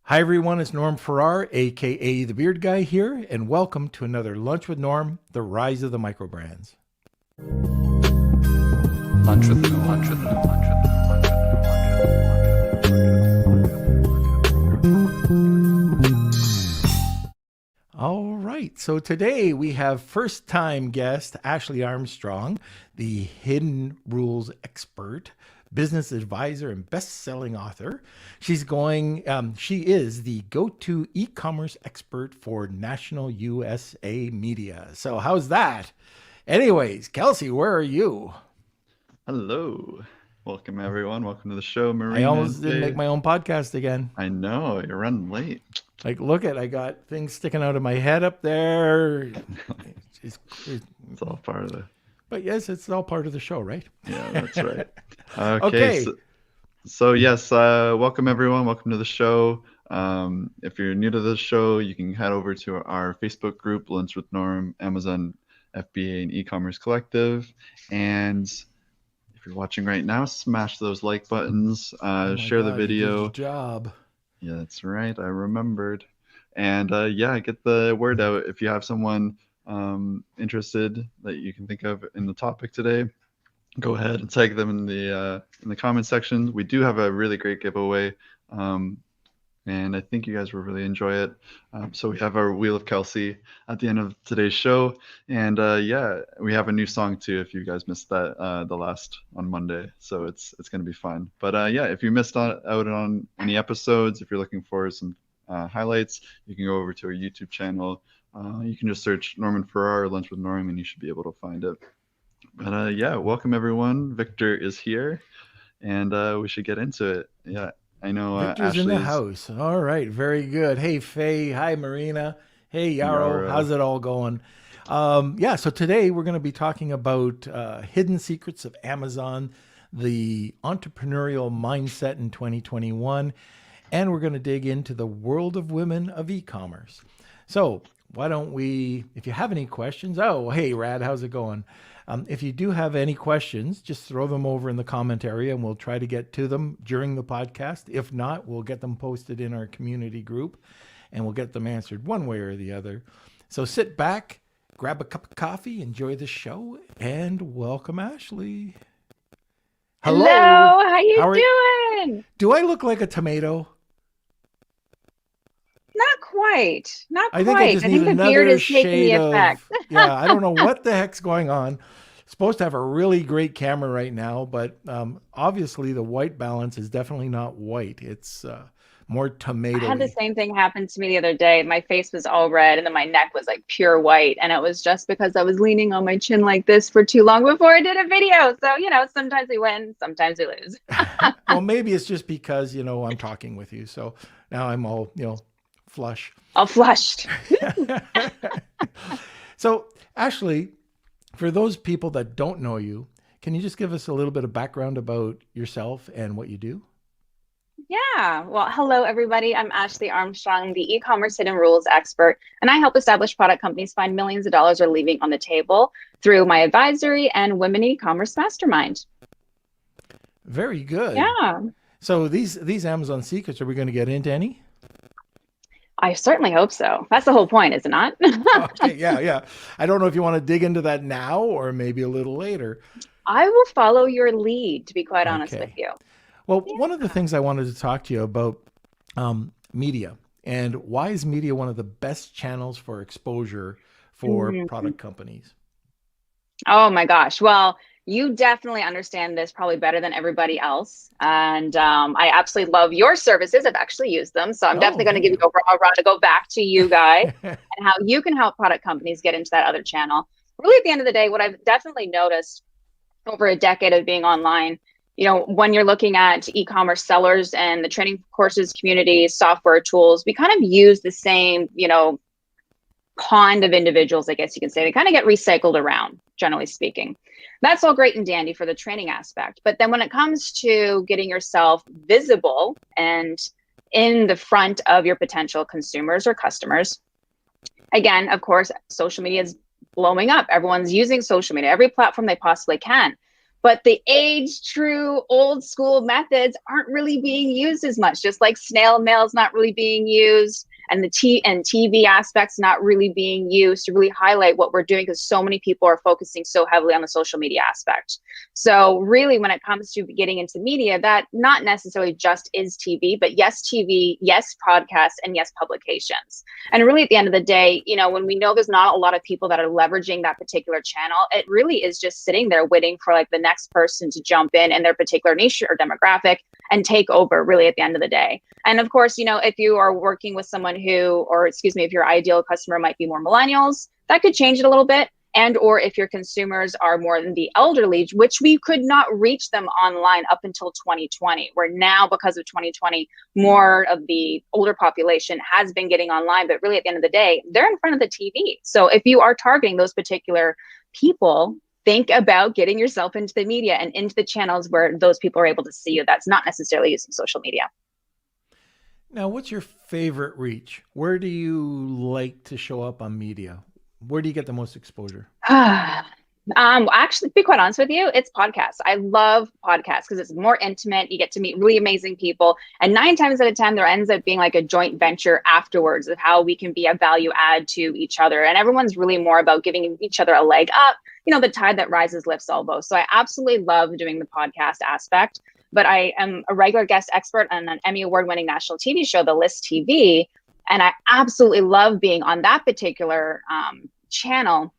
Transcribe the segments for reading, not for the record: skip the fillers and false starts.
Hi everyone, it's Norm Farrar, aka the Beard Guy here, and welcome to another Lunch with Norm, the rise of the microbrands. Lunch with Norm. Lunch with Norm. Lunch with Norm. All right, so today we have first-time guest Ashley Armstrong, the hidden rules expert, business advisor, and best-selling author. She is the go-to e-commerce expert for national USA media. So how's that? Anyways, Kelsey, where are you? Hello. Welcome, everyone. Welcome to the show, Marina. I almost didn't make my own podcast again. I know, you're running late. Like, look at, I got things sticking out of my head up there. It's all part of the... But yes, it's all part of the show, right? Yeah, that's right. Okay. So yes, welcome, everyone. Welcome to the show. If you're new to the show, you can head over to our Facebook group, Lunch with Norm, Amazon, FBA, and E-commerce Collective. And if you're watching right now, smash those like buttons, share the video. Good job. Yeah, that's right. I remembered. And get the word out. If you have someone interested that you can think of in the topic today, go ahead and tag them in the comment section. We do have a really great giveaway, and I think you guys will really enjoy it. So we have our Wheel of Kelsey at the end of today's show, and we have a new song too. If you guys missed that the last on Monday, so it's going to be fun. But if you missed out on any episodes, if you're looking for some highlights, you can go over to our YouTube channel. You can just search Norman Farrar, Lunch with Norm, and you should be able to find it. But welcome everyone. Victor is here, and we should get into it. Yeah, I know Victor's Ashley's in the house. All right, very good. Hey, Faye. Hi, Marina. Hey, Yarrow. How's it all going? So today we're going to be talking about hidden secrets of Amazon, the entrepreneurial mindset in 2021, and we're going to dig into the world of women of e-commerce. So why don't we, if you have any questions, hey, Rad, how's it going? If you do have any questions, just throw them over in the comment area and we'll try to get to them during the podcast. If not, we'll get them posted in our community group and we'll get them answered one way or the other. So sit back, grab a cup of coffee, enjoy the show, and welcome Ashley. Hello, how you doing? Do I look like a tomato? Not quite. I think the beard is taking the effect. I don't know what the heck's going on. Supposed to have a really great camera right now, but obviously the white balance is definitely not white. It's more tomato. I had the same thing happen to me the other day. My face was all red and then my neck was like pure white. And it was just because I was leaning on my chin like this for too long before I did a video. So, sometimes we win, sometimes we lose. Well, maybe it's just because, I'm talking with you. So now I'm all, flush. All flushed. So, Ashley, for those people that don't know you, can you just give us a little bit of background about yourself and what you do? Yeah. Well, hello, everybody. I'm Ashley Armstrong, the e-commerce hidden rules expert, and I help established product companies find millions of dollars are leaving on the table through my advisory and Women e-commerce mastermind. Very good. Yeah. So these Amazon secrets, are we going to get into any? I certainly hope so. That's the whole point, is it not? Okay, yeah. I don't know if you want to dig into that now or maybe a little later. I will follow your lead, to be quite honest with you. Well, one of the things I wanted to talk to you about media, and why is media one of the best channels for exposure for product companies? Oh my gosh. Well, you definitely understand this probably better than everybody else. And I absolutely love your services. I've actually used them. So I'm definitely going to give you a run to go back to you guys and how you can help product companies get into that other channel. Really, at the end of the day, what I've definitely noticed over a decade of being online, when you're looking at e-commerce sellers and the training courses, communities, software tools, we kind of use the same, pond of individuals, I guess you can say. They kind of get recycled around, generally speaking. That's all great and dandy for the training aspect. But then when it comes to getting yourself visible and in the front of your potential consumers or customers, again, of course, social media is blowing up. Everyone's using social media, every platform they possibly can. but the age true old school methods aren't really being used as much, just like snail mail is not really being used, and the TV aspects not really being used to really highlight what we're doing, because so many people are focusing so heavily on the social media aspect. So really, when it comes to getting into media, that not necessarily just is TV, but yes, TV, yes, podcasts, and yes, publications. And really at the end of the day, when we know there's not a lot of people that are leveraging that particular channel, it really is just sitting there waiting for like the next person to jump in their particular niche or demographic and take over, really, at the end of the day. And of course, if you are working with someone if your ideal customer might be more millennials, that could change it a little bit. And or if your consumers are more than the elderly, which we could not reach them online up until 2020, where now, because of 2020, more of the older population has been getting online. But really, at the end of the day, they're in front of the TV. So if you are targeting those particular people, think about getting yourself into the media and into the channels where those people are able to see you. That's not necessarily using social media. Now, what's your favorite reach? Where do you like to show up on media? Where do you get the most exposure? Actually, to be quite honest with you, it's podcasts. I love podcasts because it's more intimate. You get to meet really amazing people. And 9 times out of 10, there ends up being like a joint venture afterwards of how we can be a value add to each other. And everyone's really more about giving each other a leg up. The tide that rises lifts all boats. So I absolutely love doing the podcast aspect. But I am a regular guest expert on an Emmy-Award winning national TV show, The List TV. And I absolutely love being on that particular channel.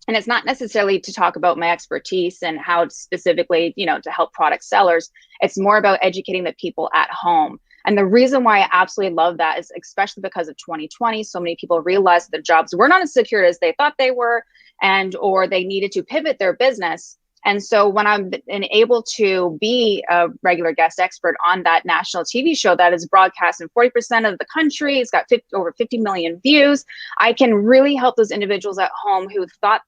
And it's not necessarily to talk about my expertise and how specifically, to help product sellers. It's more about educating the people at home. And the reason why I absolutely love that is especially because of 2020, so many people realized that their jobs were not as secure as they thought they were, or they needed to pivot their business. And so when I'm able to be a regular guest expert on that national TV show that is broadcast in 40% of the country, it's got over 50 million views, I can really help those individuals at home who thought,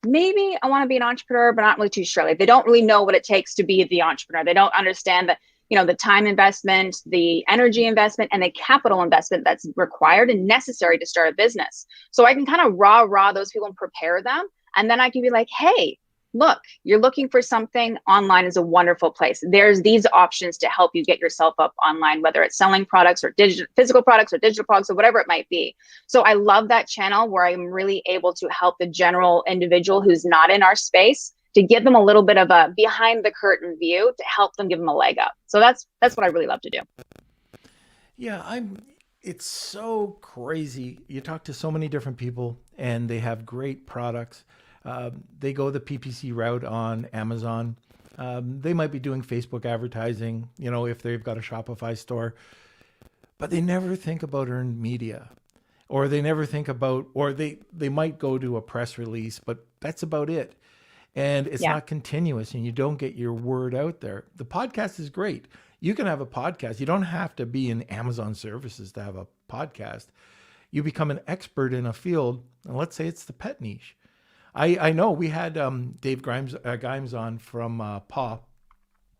maybe I want to be an entrepreneur, but not really too sure. Like, they don't really know what it takes to be the entrepreneur. They don't understand that, the time investment, the energy investment, and the capital investment that's required and necessary to start a business. So I can kind of raw those people and prepare them. And then I can be like, hey, look, you're looking for something, online is a wonderful place. There's these options to help you get yourself up online, whether it's selling products or physical products or digital products or whatever it might be. So I love that channel where I'm really able to help the general individual who's not in our space, to give them a little bit of a behind the curtain view to help them give them a leg up. So that's what I really love to do. Yeah, it's so crazy. You talk to so many different people and they have great products. They go the PPC route on Amazon. They might be doing Facebook advertising, if they've got a Shopify store, but they never think about earned media, or they never think about, or they might go to a press release, but that's about it. And it's not continuous, and you don't get your word out there. The podcast is great. You can have a podcast. You don't have to be in Amazon services to have a podcast. You become an expert in a field, and let's say it's the pet niche. I know we had Dave Grimes on from Paw,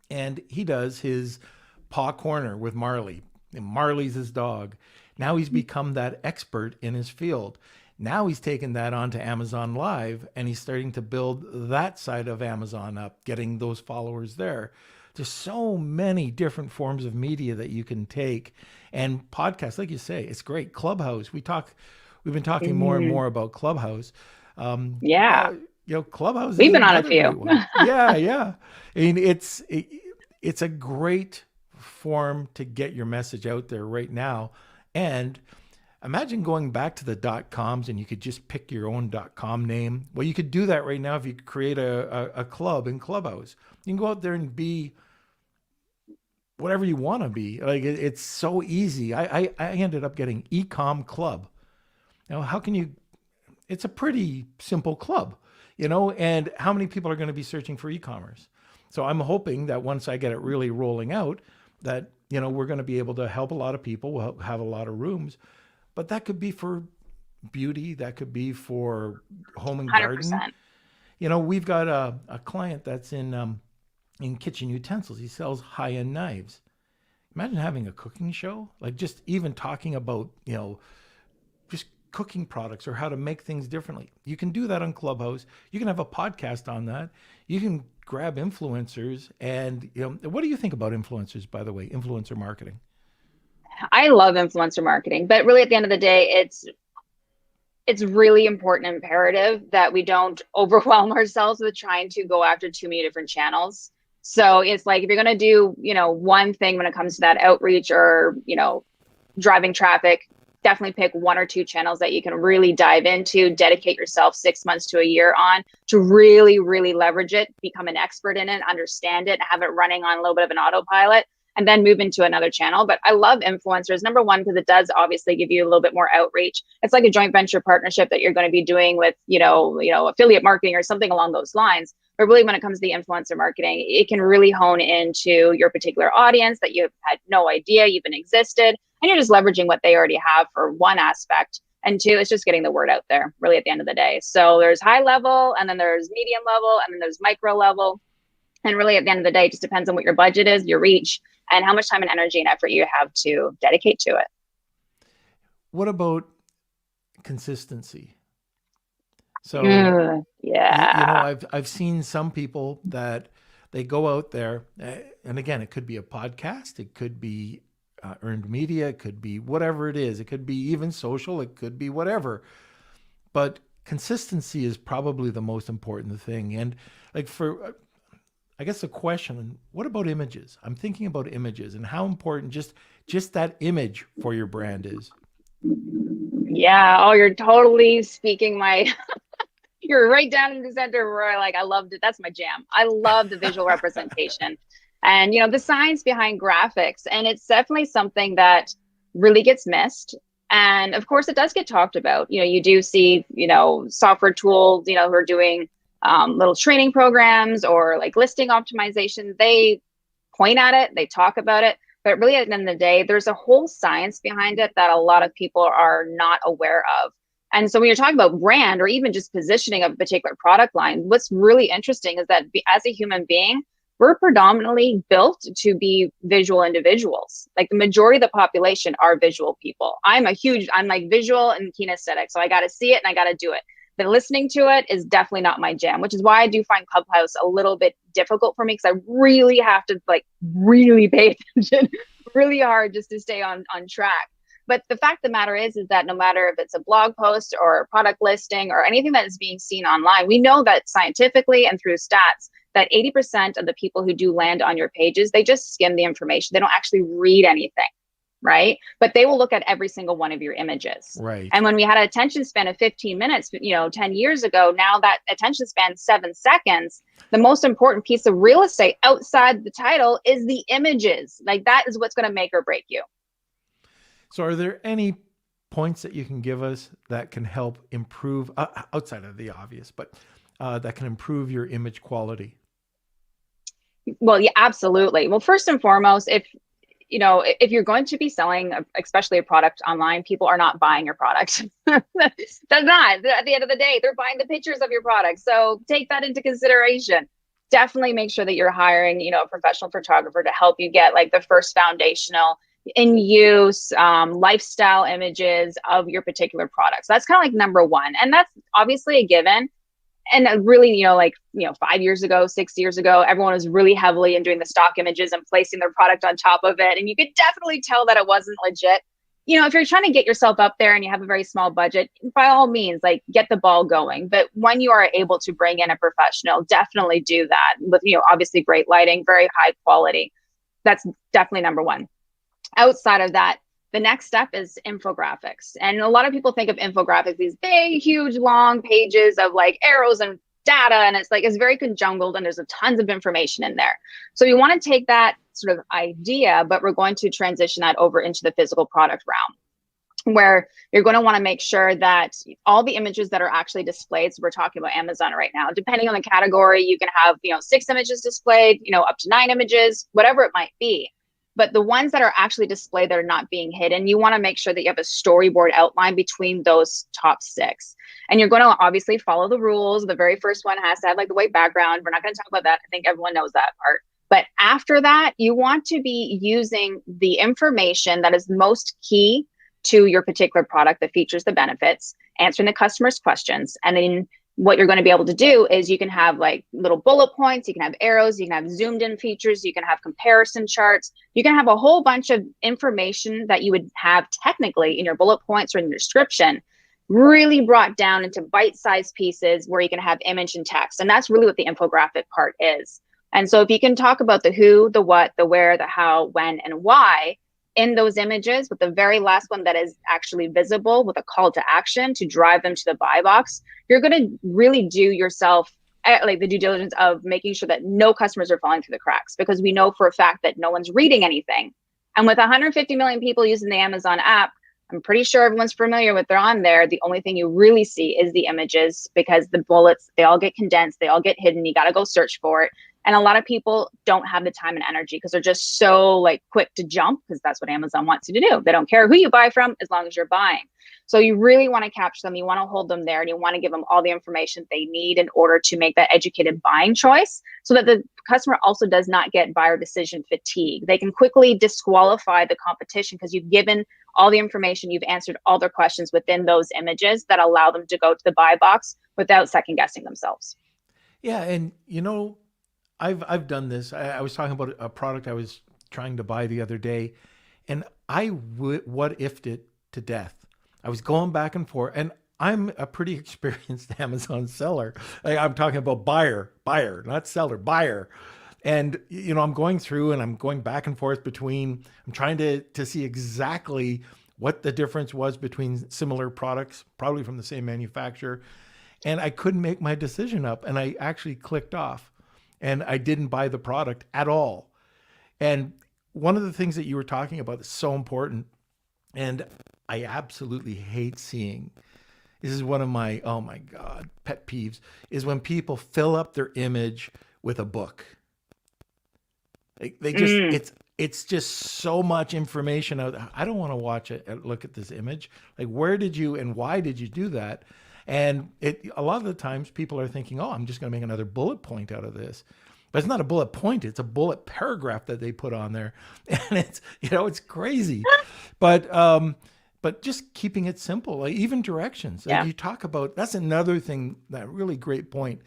and he does his Paw Corner with Marley. And Marley's his dog. Now he's become that expert in his field. Now he's taken that onto Amazon Live, and he's starting to build that side of Amazon up, getting those followers there. There's so many different forms of media that you can take, and podcasts, like you say, it's great. Clubhouse, we've been talking more and more about Clubhouse. Clubhouse. We've been on a few. Yeah. I mean, it's a great form to get your message out there right now. And imagine going back to the .coms and you could just pick your own .com name. Well, you could do that right now if you create a club in Clubhouse. You can go out there and be whatever you want to be. Like, it's so easy. I ended up getting Ecom Club. How can you? It's a pretty simple club, and how many people are going to be searching for e-commerce? So I'm hoping that once I get it really rolling out, that, we're going to be able to help a lot of people. We'll have a lot of rooms, but that could be for beauty. That could be for home and 100%. garden. We've got a client that's in kitchen utensils. He sells high-end knives. Imagine having a cooking show, like just even talking about, just cooking products or how to make things differently. You can do that on Clubhouse. You can have a podcast on that. You can grab influencers. And what do you think about influencers, by the way, influencer marketing? I love influencer marketing, but really at the end of the day, it's really important and imperative that we don't overwhelm ourselves with trying to go after too many different channels. So it's like, if you're going to do, one thing when it comes to that outreach or, driving traffic, definitely pick one or two channels that you can really dive into, dedicate yourself 6 months to a year on to really, really leverage it, become an expert in it, understand it, have it running on a little bit of an autopilot, and then move into another channel. But I love influencers, number one, because it does obviously give you a little bit more outreach. It's like a joint venture partnership that you're going to be doing with, affiliate marketing or something along those lines. But really, when it comes to the influencer marketing, it can really hone into your particular audience that you've had no idea even existed. And you're just leveraging what they already have for one aspect. And two, it's just getting the word out there, really, at the end of the day. So there's high level, and then there's medium level, and then there's micro level. And really, at the end of the day, it just depends on what your budget is, your reach, and how much time and energy and effort you have to dedicate to it. What about consistency? So, yeah, I've seen some people that they go out there, and again, it could be a podcast, it could be earned media, it could be whatever it is, it could be even social, it could be whatever. But consistency is probably the most important thing. And like I guess the question, what about images? I'm thinking about images and how important just that image for your brand is. Yeah. Oh, you're totally speaking my, you're right down in the center where I loved it. That's my jam. I love the visual representation and, the science behind graphics. And it's definitely something that really gets missed. And of course it does get talked about. You do see, software tools, who are doing little training programs or like listing optimization. They point at it, they talk about it, but really at the end of the day, there's a whole science behind it that a lot of people are not aware of. And so when you're talking about brand or even just positioning of a particular product line, what's really interesting is that as a human being, we're predominantly built to be visual individuals. Like the majority of the population are visual people. I'm like visual and kinesthetic. So I got to see it and I got to do it. But listening to it is definitely not my jam, which is why I do find Clubhouse a little bit difficult for me, because I really have to really pay attention really hard just to stay on track. But the fact of the matter is that no matter if it's a blog post or a product listing or anything that is being seen online, we know that scientifically and through stats that 80% of the people who do land on your pages, they just skim the information. They don't actually read anything. Right. But they will look at every single one of your images. Right. And when we had an attention span of 15 minutes, 10 years ago, now that attention span 7 seconds, the most important piece of real estate outside the title is the images. Like that is what's going to make or break you. So are there any points that you can give us that can help improve outside of the obvious, but that can improve your image quality? Well, yeah, absolutely. Well, first and foremost, if you're going to be selling, especially a product online, people are not buying your product. They're not. At the end of the day, they're buying the pictures of your product. So take that into consideration. Definitely make sure that you're hiring, a professional photographer to help you get like the first foundational in use lifestyle images of your particular product. So that's kind of like number one. And that's obviously a given. And really, 5 years ago, 6 years ago, everyone was really heavily in doing the stock images and placing their product on top of it. And you could definitely tell that it wasn't legit. If you're trying to get yourself up there and you have a very small budget, by all means, get the ball going. But when you are able to bring in a professional, definitely do that with, obviously great lighting, very high quality. That's definitely number one. Outside of that, the next step is infographics. And a lot of people think of infographics, these big, huge, long pages of arrows and data. And it's very conjungled and there's tons of information in there. So you want to take that sort of idea, but we're going to transition that over into the physical product realm, where you're going to want to make sure that all the images that are actually displayed, so we're talking about Amazon right now, depending on the category, you can have, 6 images displayed, up to 9 images, whatever it might be. But the ones that are actually displayed that are not being hidden, you want to make sure that you have a storyboard outline between those top 6. And you're going to obviously follow the rules. The very first one has to have the white background. We're not going to talk about that. I think everyone knows that part. But after that, you want to be using the information that is most key to your particular product, the features, the benefits, answering the customer's questions. And then what you're going to be able to do is you can have like little bullet points, you can have arrows, you can have zoomed in features, you can have comparison charts, you can have a whole bunch of information that you would have technically in your bullet points or in your description, really brought down into bite-sized pieces where you can have image and text. And that's really what the infographic part is. And so if you can talk about the who, the what, the where, the how, when, and why in those images, with the very last one that is actually visible with a call to action to drive them to the buy box, you're going to really do yourself like the due diligence of making sure that no customers are falling through the cracks, because we know for a fact that no one's reading anything. And with 150 million people using the Amazon app, I'm pretty sure everyone's familiar with they're on there. The only thing you really see is the images, because the bullets, they all get condensed, they all get hidden. You got to go search for it. And a lot of people don't have the time and energy because they're just so like quick to jump, because that's what Amazon wants you to do. They don't care who you buy from as long as you're buying. So you really want to capture them. You want to hold them there, and you want to give them all the information they need in order to make that educated buying choice, so that the customer also does not get buyer decision fatigue. They can quickly disqualify the competition because you've given all the information, you've answered all their questions within those images that allow them to go to the buy box without second guessing themselves. Yeah. And you know, I've done this. I was talking about a product I was trying to buy the other day, and I what ifed it to death. I was going back and forth, and I'm a pretty experienced Amazon seller. I'm talking about buyer, not seller, buyer. And, you know, I'm going through and I'm going back and forth between, I'm trying to see exactly what the difference was between similar products, probably from the same manufacturer. And I couldn't make my decision up, and I actually clicked off, and I didn't buy the product at all. And one of the things that you were talking about is so important, and I absolutely hate seeing, this is one of my, oh my God, pet peeves, is when people fill up their image with a book. They just, it's just so much information out. I don't want to watch it, look at this image. Like, where did you and why did you do that? And a lot of the times people are thinking, oh, I'm just going to make another bullet point out of this. But it's not a bullet point. It's a bullet paragraph that they put on there. And it's, you know, it's crazy. But just keeping it simple, like even directions. Yeah. Like you talk about, that's another thing, that really great point.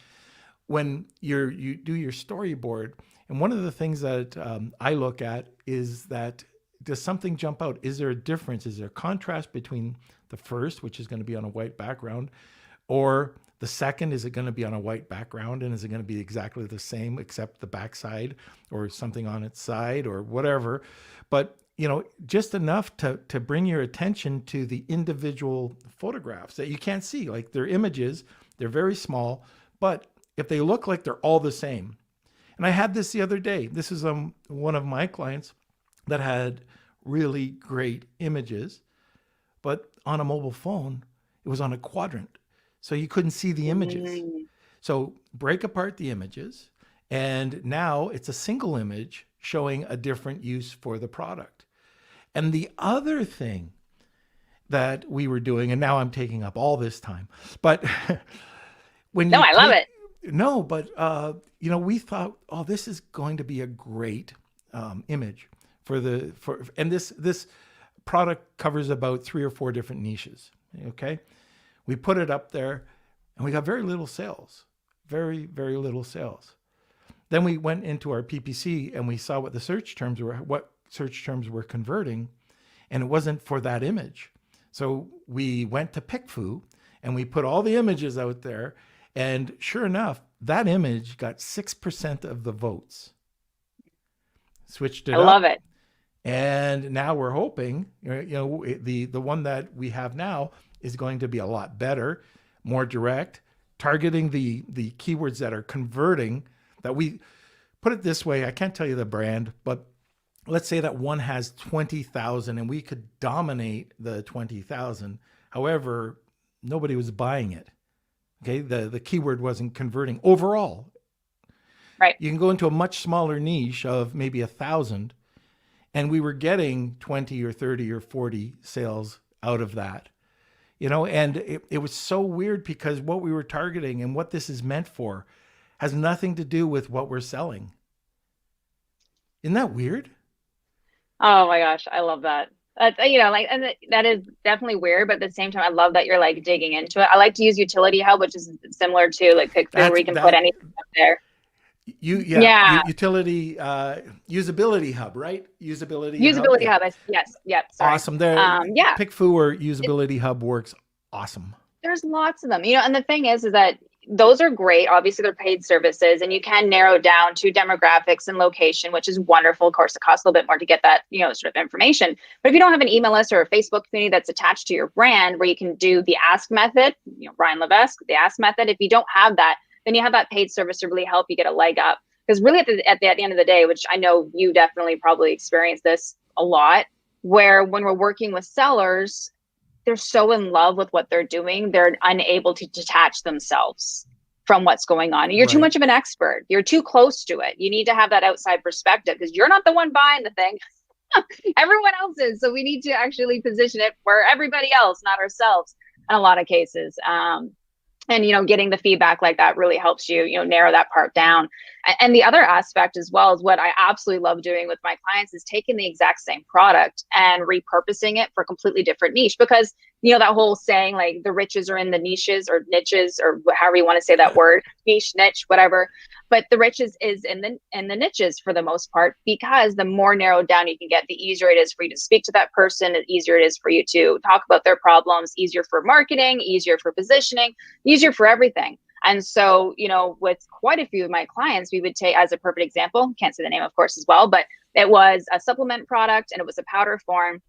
When you do your storyboard, and one of the things that I look at is that, does something jump out? Is there a difference? Is there a contrast between the first, which is going to be on a white background, or the second? Is it going to be on a white background, and is it going to be exactly the same except the backside or something on its side or whatever? But, you know, just enough to bring your attention to the individual photographs that you can't see. Like, they're images, they're very small, but if they look like they're all the same. And I had this the other day. This is one of my clients that had really great images, but on a mobile phone, it was on a quadrant. So you couldn't see the images. So break apart the images, and now it's a single image showing a different use for the product. And the other thing that we were doing, and now I'm taking up all this time, but when No, I love it. No, but you know, we thought, oh, this is going to be a great image and this product covers about 3 or 4 different niches. Okay, we put it up there, and we got very little sales, very, very little sales. Then we went into our PPC and we saw what the search terms were, what search terms were converting, and it wasn't for that image. So we went to PickFu and we put all the images out there. And sure enough, that image got 6% of the votes. Switched it up. I love it. And now we're hoping, you know, the one that we have now is going to be a lot better, more direct, targeting the keywords that are converting. That we put it this way, I can't tell you the brand, but let's say that one has 20,000 and we could dominate the 20,000. However, nobody was buying it. Okay, the keyword wasn't converting overall. Right. You can go into a much smaller niche of maybe 1,000, and we were getting 20 or 30 or 40 sales out of that. You know, and it was so weird because what we were targeting and what this is meant for has nothing to do with what we're selling. Isn't that weird? Oh my gosh, I love that. And that is definitely weird, but at the same time, I love that you're like digging into it. I like to use Utility Hub, which is similar to like Pickford, where you can put anything up there. Yeah, Utility usability hub, right? Usability hub. Usability Yeah. Hub. Yes, yep. Sorry. Awesome. There, Yeah, PickFu or usability hub works awesome. there's lots of them, and the thing is that those are great. Obviously, they're paid services, and you can narrow down to demographics and location, which is wonderful. Of course, it costs a little bit more to get that, sort of information. But if you don't have an email list or a Facebook community that's attached to your brand, where you can do the ask method, Brian Levesque, the ask method. If you don't have that, then you have that paid service to really help you get a leg up. Because really, at the end of the day, which I know you definitely probably experience this a lot, where when we're working with sellers, they're so in love with what they're doing, they're unable to detach themselves from what's going on. You're too much of an expert. You're too close to it. You need to have that outside perspective because you're not the one buying the thing. Everyone else is. So we need to actually position it for everybody else, not ourselves in a lot of cases. And getting the feedback like that really helps you narrow that part down. And the other aspect as well is what I absolutely love doing with my clients is taking the exact same product and repurposing it for a completely different niche. Because that whole saying, like, the riches are in the niches or niches, or however you want to say that word, niche, whatever. But the riches is in the niches for the most part, because the more narrowed down you can get, the easier it is for you to speak to that person, the easier it is for you to talk about their problems, easier for marketing, easier for positioning, easier for everything. And so, with quite a few of my clients, we would take, as a perfect example, can't say the name, of course, as well, but it was a supplement product and it was a powder form.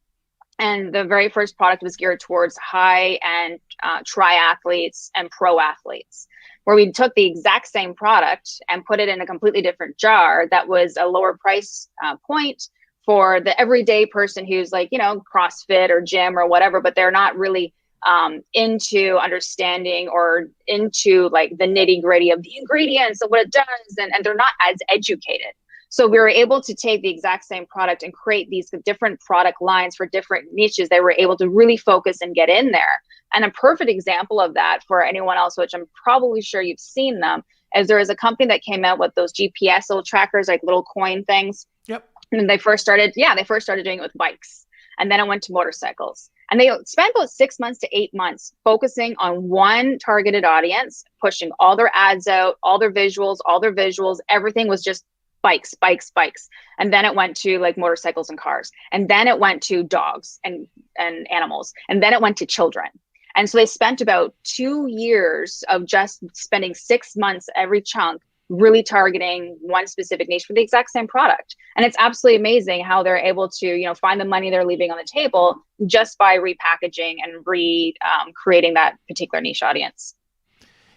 And the very first product was geared towards high-end triathletes and pro athletes, where we took the exact same product and put it in a completely different jar that was a lower price point for the everyday person who's like, CrossFit or gym or whatever, but they're not really into understanding or into like the nitty gritty of the ingredients of what it does. And they're not as educated. So we were able to take the exact same product and create these different product lines for different niches. They were able to really focus and get in there. And a perfect example of that for anyone else, which I'm probably sure you've seen them, is there is a company that came out with those GPS little trackers, like little coin things. Yep. And they first started doing it with bikes. And then it went to motorcycles. And they spent about 6 months to 8 months focusing on one targeted audience, pushing all their ads out, all their visuals, everything was just bikes. And then it went to like motorcycles and cars. And then it went to dogs and animals. And then it went to children. And so they spent about 2 years of just spending 6 months every chunk really targeting one specific niche for the exact same product. And it's absolutely amazing how they're able to, find the money they're leaving on the table just by repackaging and creating that particular niche audience.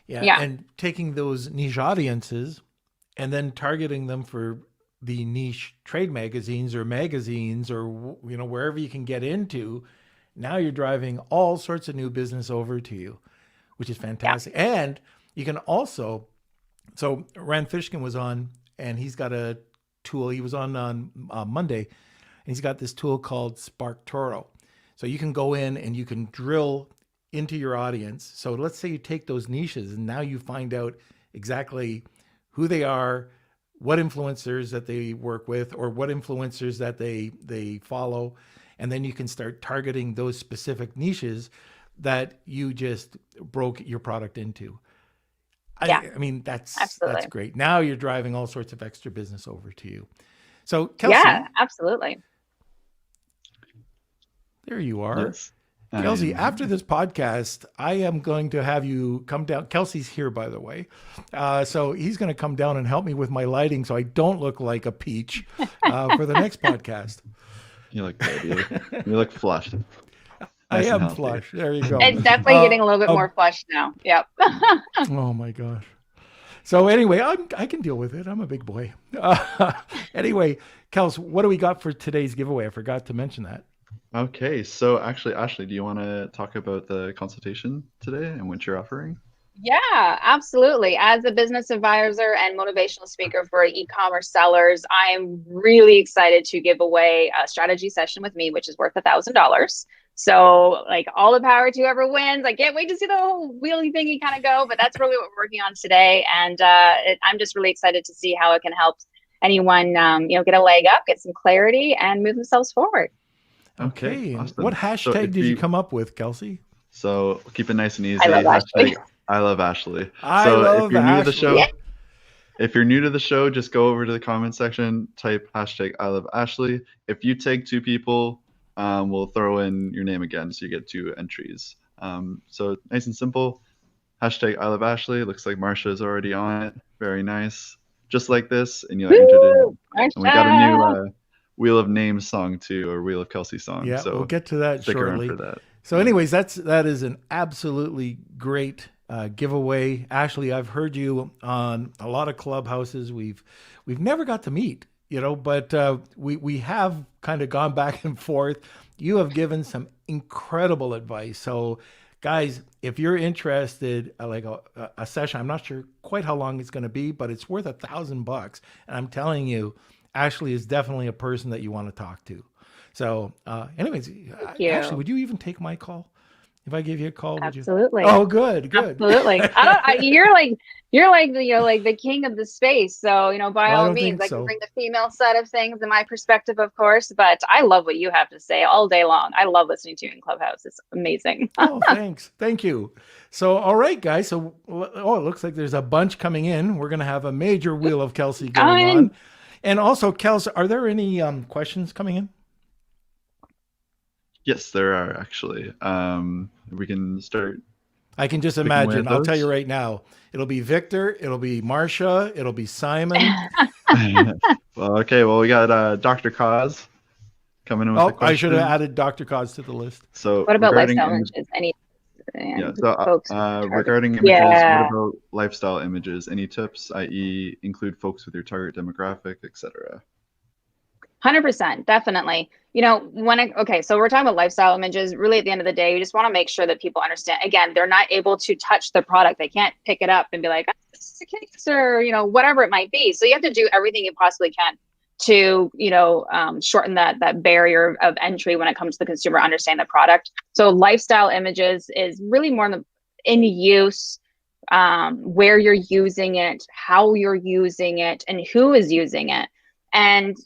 Yeah. And taking those niche audiences and then targeting them for the niche trade magazines or wherever you can get into. Now you're driving all sorts of new business over to you, which is fantastic. Yeah. And you can also, so Rand Fishkin was on, and he's got a tool. He was on Monday, and he's got this tool called SparkToro. So you can go in and you can drill into your audience. So let's say you take those niches, and now you find out exactly who they are, what influencers that they work with, or what influencers that they follow. And then you can start targeting those specific niches that you just broke your product into. Yeah. I mean, that's great. Now you're driving all sorts of extra business over to you. So Kelsey. Yeah, absolutely. There you are. Yes. Kelsey, after this podcast, I am going to have you come down. Kelsey's here, by the way. So he's going to come down and help me with my lighting so I don't look like a peach for the next podcast. You look good. You look flushed. I am flush. There you go. It's definitely getting a little bit more flush now. Yep. Oh my gosh. So anyway, I can deal with it. I'm a big boy. Anyway, Kels, what do we got for today's giveaway? I forgot to mention that. Okay. So actually, Ashley, do you want to talk about the consultation today and what you're offering? Yeah, absolutely. As a business advisor and motivational speaker for e-commerce sellers, I'm really excited to give away a strategy session with me, which is worth $1,000. So like all the power to whoever wins. I can't wait to see the whole wheelie thingy kind of go, but that's really what we're working on today. And I'm just really excited to see how it can help anyone, get a leg up, get some clarity and move themselves forward. Okay. And Awesome. what So hashtag if did you come up with, Kelsey? So keep it nice and easy. I love Ashley. Hashtag I love Ashley. I So if love you're new to the Ashley. show, if you're new to the show, just go over to the comment section, type hashtag I love Ashley. If you tag 2 people, we'll throw in your name again, so you get 2 entries. So nice and simple. Hashtag I love Ashley. Looks like Marsha is already on it. Very nice. Just like this, and you entered it. Woo! And we got a new Marsha! Wheel of Names song too, or Wheel of Kelsey song. Yeah, So we'll get to that stick around shortly. for that. So, anyways, that is an absolutely great giveaway. Ashley, I've heard you on a lot of clubhouses. We've never got to meet, but we have kind of gone back and forth. You have given some incredible advice. So, guys, if you're interested, like a session, I'm not sure quite how long it's going to be, but it's worth $1,000. And I'm telling you, Ashley is definitely a person that you want to talk to. So, anyways, Ashley, would you even take my call? If I gave you a call, Absolutely. Would you? Oh, good. Absolutely. You're like the king of the space. So, by all means, I can bring the female side of things and my perspective, of course, but I love what you have to say all day long. I love listening to you in Clubhouse. It's amazing. Oh, thanks. Thank you. So, all right, guys. So, it looks like there's a bunch coming in. We're going to have a major Wheel of Kelsey going on. And also, Kelsey, are there any questions coming in? Yes, there are actually. We can start. I can just imagine. I'll tell you right now. It'll be Victor. It'll be Marsha. It'll be Simon. Well, okay. Well, we got Dr. Cause coming in with a question. I should have added Dr. Cause to the list. So what about lifestyle images? Regarding images, what about lifestyle images? Any tips, i.e., include folks with your target demographic, etc.? 100%, definitely. So we're talking about lifestyle images. Really, at the end of the day, we just want to make sure that people understand. Again, they're not able to touch the product. They can't pick it up and be like, oh, this is a case, or whatever it might be. So you have to do everything you possibly can to shorten that barrier of entry when it comes to the consumer understanding the product. So lifestyle images is really more in use, where you're using it, how you're using it, and who is using it. And,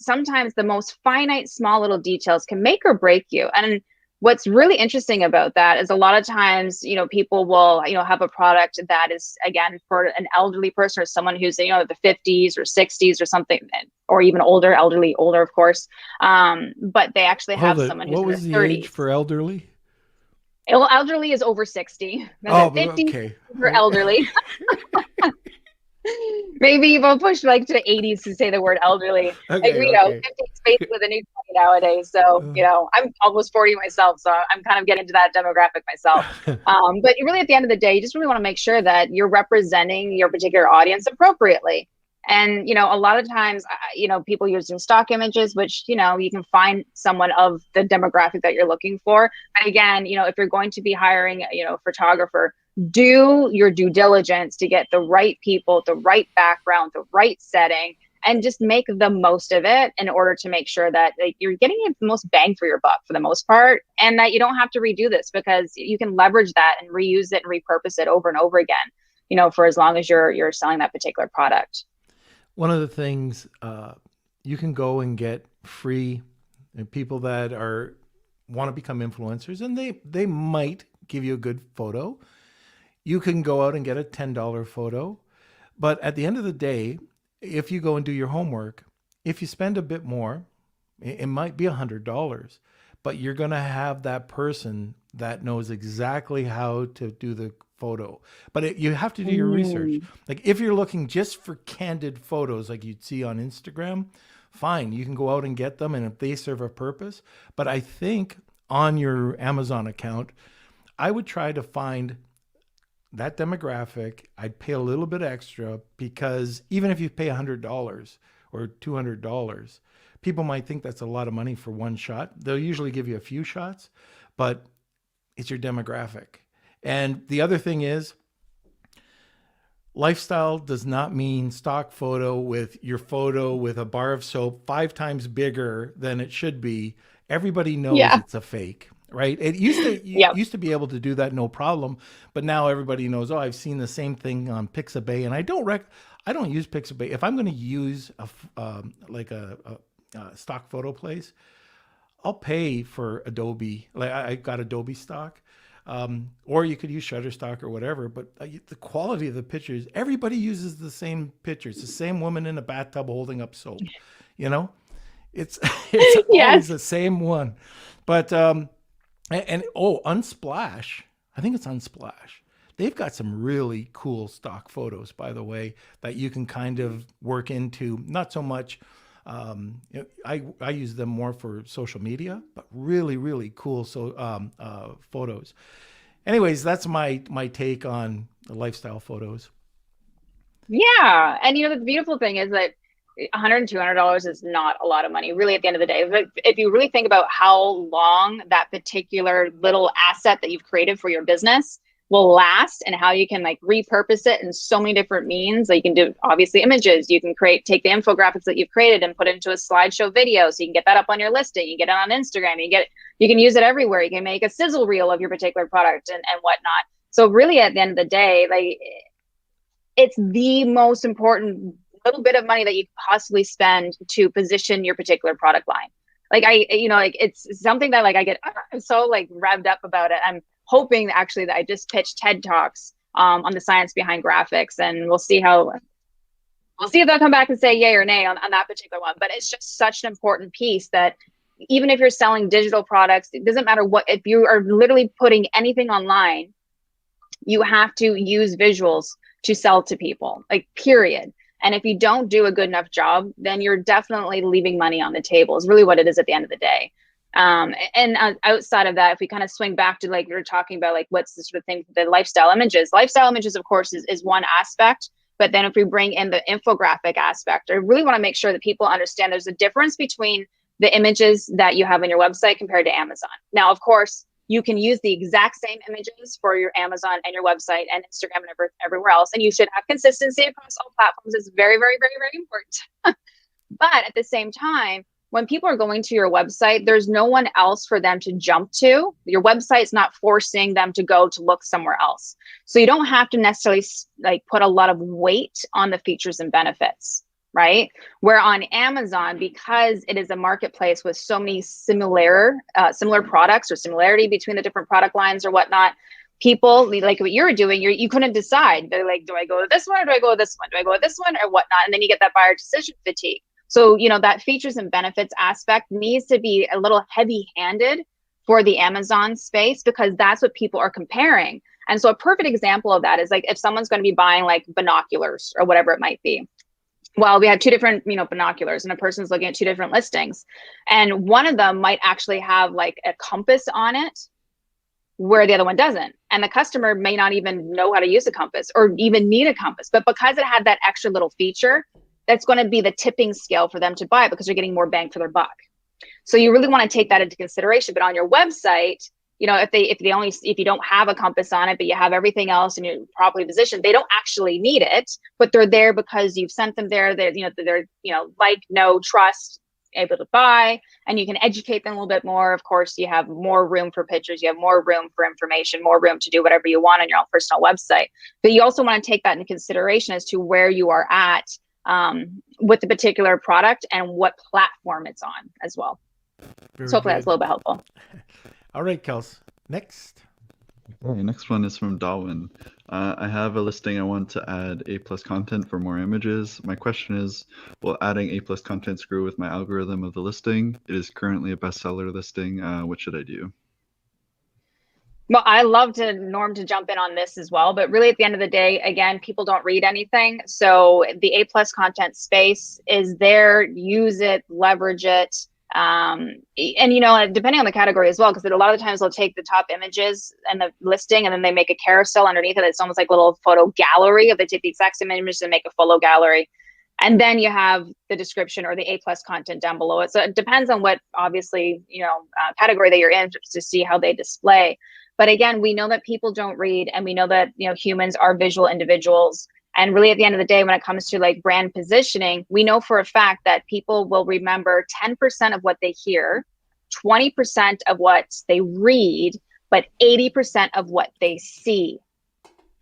sometimes the most finite, small little details can make or break you. And what's really interesting about that is a lot of times, people will, have a product that is, again, for an elderly person or someone who's, the 50s or 60s or something, or even older, older, of course. But they actually have someone who's in their 30s. What was the age for elderly? Well, elderly is over 60. 50 okay. For elderly. Maybe we'll push to the 80s to say the word elderly. 50 is basically the new 20 nowadays. So, I'm almost 40 myself, so I'm kind of getting into that demographic myself. But really, at the end of the day, you just really want to make sure that you're representing your particular audience appropriately. And, a lot of times, people using stock images, which, you can find someone of the demographic that you're looking for. But again, if you're going to be hiring, a photographer, do your due diligence to get the right people, the right background, the right setting, and just make the most of it in order to make sure that you're getting the most bang for your buck for the most part, and that you don't have to redo this, because you can leverage that and reuse it and repurpose it over and over again, for as long as you're selling that particular product. One of the things you can go and get free, and people that want to become influencers, and they might give you a good photo. You can go out and get a $10 photo. But at the end of the day, if you go and do your homework, if you spend a bit more, it might be $100, but you're going to have that person that knows exactly how to do the photo. But you have to do your research. Like if you're looking just for candid photos like you'd see on Instagram, fine, you can go out and get them, and if they serve a purpose. But I think on your Amazon account, I would try to find that demographic. I'd pay a little bit extra, because even if you pay $100 or $200, people might think that's a lot of money for one shot. They'll usually give you a few shots, but it's your demographic. And the other thing is, lifestyle does not mean stock photo with your photo with a bar of soap 5 times bigger than it should be. Everybody knows it's a fake. Right. It used to be able to do that no problem, but now everybody knows. Oh, I've seen the same thing on Pixabay, and I don't use Pixabay. If I'm going to use a stock photo place, I'll pay for Adobe. Like I got Adobe stock, or you could use Shutterstock or whatever. But the quality of the pictures, everybody uses the same pictures. The same woman in a bathtub holding up soap. You know, it's it's always Yes. the same one. But oh, Unsplash. I think it's Unsplash. They've got some really cool stock photos, by the way, that you can kind of work into. Not so much. I use them more for social media, but really, really cool photos. Anyways, that's my take on the lifestyle photos. Yeah. And the beautiful thing is that $100 $200 is not a lot of money, really, at the end of the day. But if you really think about how long that particular little asset that you've created for your business will last, and how you can like repurpose it in so many different means. Like you can do obviously images, you can take the infographics that you've created and put it into a slideshow video, so you can get that up on your listing, you get it on Instagram, you can use it everywhere. You can make a sizzle reel of your particular product and whatnot. So really at the end of the day, like it's the most important little bit of money that you could possibly spend to position your particular product line. Like it's something that like I'm so like revved up about it. I'm hoping actually that I just pitched TED Talks on the science behind graphics, and we'll see if they'll come back and say yay or nay on that particular one. But it's just such an important piece that even if you're selling digital products, it doesn't matter what, if you are literally putting anything online, you have to use visuals to sell to people, like period. And if you don't do a good enough job, then you're definitely leaving money on the table, is really what it is at the end of the day. And outside of that, if we kind of swing back to like we were talking about, like what's the sort of thing, the lifestyle images, of course, is one aspect. But then if we bring in the infographic aspect, I really want to make sure that people understand there's a difference between the images that you have on your website compared to Amazon. Now, of course, you can use the exact same images for your Amazon and your website and Instagram and everywhere else. And you should have consistency across all platforms. It's very, very, very, very important. But at the same time, when people are going to your website, there's no one else for them to jump to. Your website's not forcing them to go to look somewhere else. So you don't have to necessarily like put a lot of weight on the features and benefits, right? Where on Amazon, because it is a marketplace with so many similar products or similarity between the different product lines or whatnot, people like what you're doing, you couldn't decide. They're like, do I go with this one or do I go with this one? Do I go with this one or whatnot? And then you get that buyer decision fatigue. So, that features and benefits aspect needs to be a little heavy-handed for the Amazon space, because that's what people are comparing. And so a perfect example of that is like if someone's going to be buying like binoculars or whatever it might be. Well, we have two different, binoculars, and a person's looking at two different listings. And one of them might actually have like a compass on it where the other one doesn't. And the customer may not even know how to use a compass or even need a compass. But because it had that extra little feature, that's going to be the tipping scale for them to buy, because they're getting more bang for their buck. So you really want to take that into consideration. But on your website, if you don't have a compass on it, but you have everything else and you're properly positioned, they don't actually need it, but they're there because you've sent them there. They're like, know, trust, able to buy, and you can educate them a little bit more. Of course, you have more room for pictures, you have more room for information, more room to do whatever you want on your own personal website. But you also want to take that into consideration as to where you are at with the particular product and what platform it's on as well. So hopefully that's a little bit helpful. All right, Kels. Next. Okay, next one is from Darwin. I have a listing. I want to add A+ content for more images. My question is, will adding A+ content screw with my algorithm of the listing? It is currently a bestseller listing. What should I do? Well, I love Norm to jump in on this as well, but really at the end of the day, again, people don't read anything. So the A+ content space is there, use it, leverage it. And depending on the category as well, because a lot of the times they'll take the top images and the listing and then they make a carousel underneath it. It's almost like a little photo gallery. If they take the exact same images and make a photo gallery, and then you have the description or the A+ content down below it. So it depends on what, obviously, category that you're in to see how they display. But again, we know that people don't read, and we know that, humans are visual individuals. And really at the end of the day, when it comes to like brand positioning, we know for a fact that people will remember 10% of what they hear, 20% of what they read, but 80% of what they see,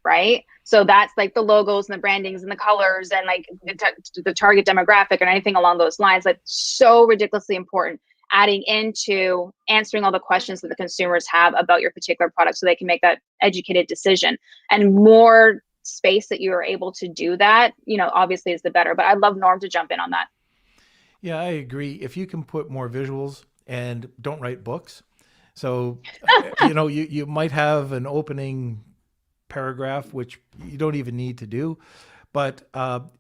right? So that's like the logos and the brandings and the colors and like the target demographic and anything along those lines. Like so ridiculously important. adding into answering all the questions that the consumers have about your particular product so they can make that educated decision. And more space that you are able to do that, obviously is the better. But I'd love Norm to jump in on that. Yeah, I agree. If you can put more visuals and don't write books. So, you might have an opening paragraph, which you don't even need to do, but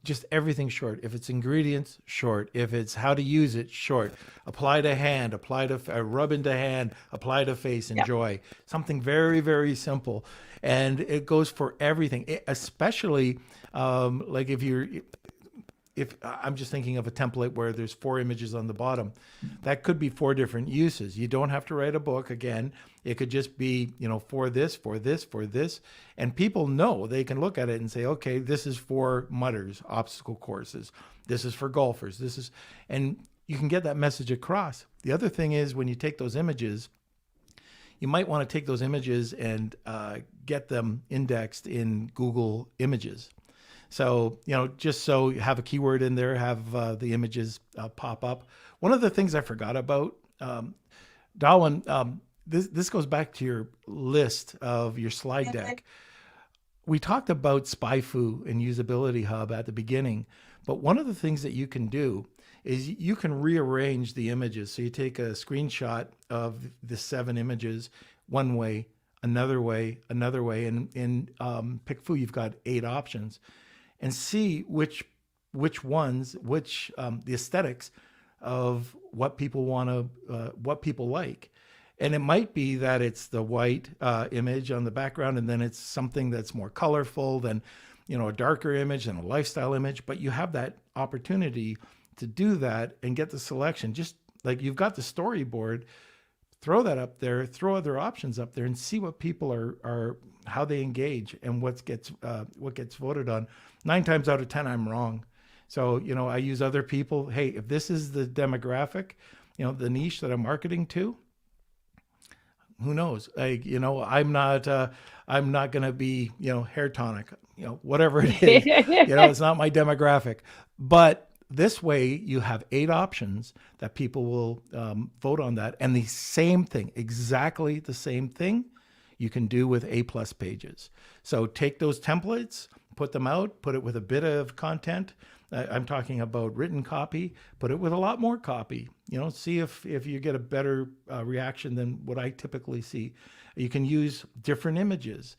just everything short. If it's ingredients, short. If it's how to use it, short. Apply to hand, apply to rub into hand, apply to face, enjoy. Something very, very simple. And it goes for everything, especially like if I'm just thinking of a template where there's 4 images on the bottom, that could be 4 different uses. You don't have to write a book. Again, it could just be, for this, for this, for this. And people know, they can look at it and say, okay, this is for mudders, obstacle courses. This is for golfers. And you can get that message across. The other thing is when you take those images, you might want to take those images and get them indexed in Google Images. So, just so you have a keyword in there, have the images pop up. One of the things I forgot about, Darwin, this goes back to your list of your slide deck. We talked about SpyFu and Usability Hub at the beginning, but one of the things that you can do is you can rearrange the images. So you take a screenshot of the 7 images one way, another way, and in PickFu, you've got 8 options. And see which ones, the aesthetics of what people want to, what people like. And it might be that it's the white image on the background, and then it's something that's more colorful than, a darker image and a lifestyle image. But you have that opportunity to do that and get the selection. Just like you've got the storyboard, throw that up there, throw other options up there, and see what people are how they engage and what gets voted on. 9 times out of 10, I'm wrong. So, I use other people. Hey, if this is the demographic, the niche that I'm marketing to, who knows? I'm not going to be, hair tonic, whatever it is, it's not my demographic. But this way you have 8 options that people will vote on that. And the same thing, exactly the same thing you can do with A+ pages. So take those templates, put them out, put it with a bit of content. I'm talking about written copy, put it with a lot more copy, see if you get a better reaction than what I typically see. You can use different images,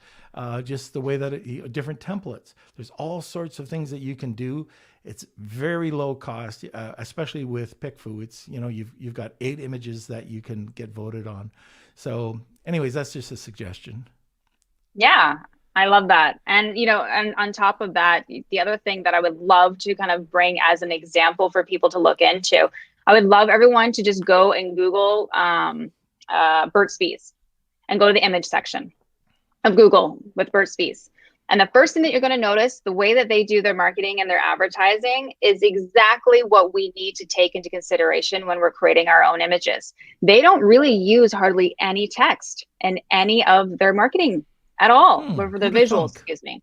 just the way that different templates. There's all sorts of things that you can do. It's very low cost, especially with PickFu. It's, you've got 8 images that you can get voted on. So anyways, that's just a suggestion. Yeah, I love that. And, and on top of that, the other thing that I would love to kind of bring as an example for people to look into, I would love everyone to just go and Google Burt's Bees and go to the image section of Google with Burt's Bees. And the first thing that you're going to notice, the way that they do their marketing and their advertising is exactly what we need to take into consideration when we're creating our own images. They don't really use hardly any text in any of their marketing at all for the visuals, excuse me.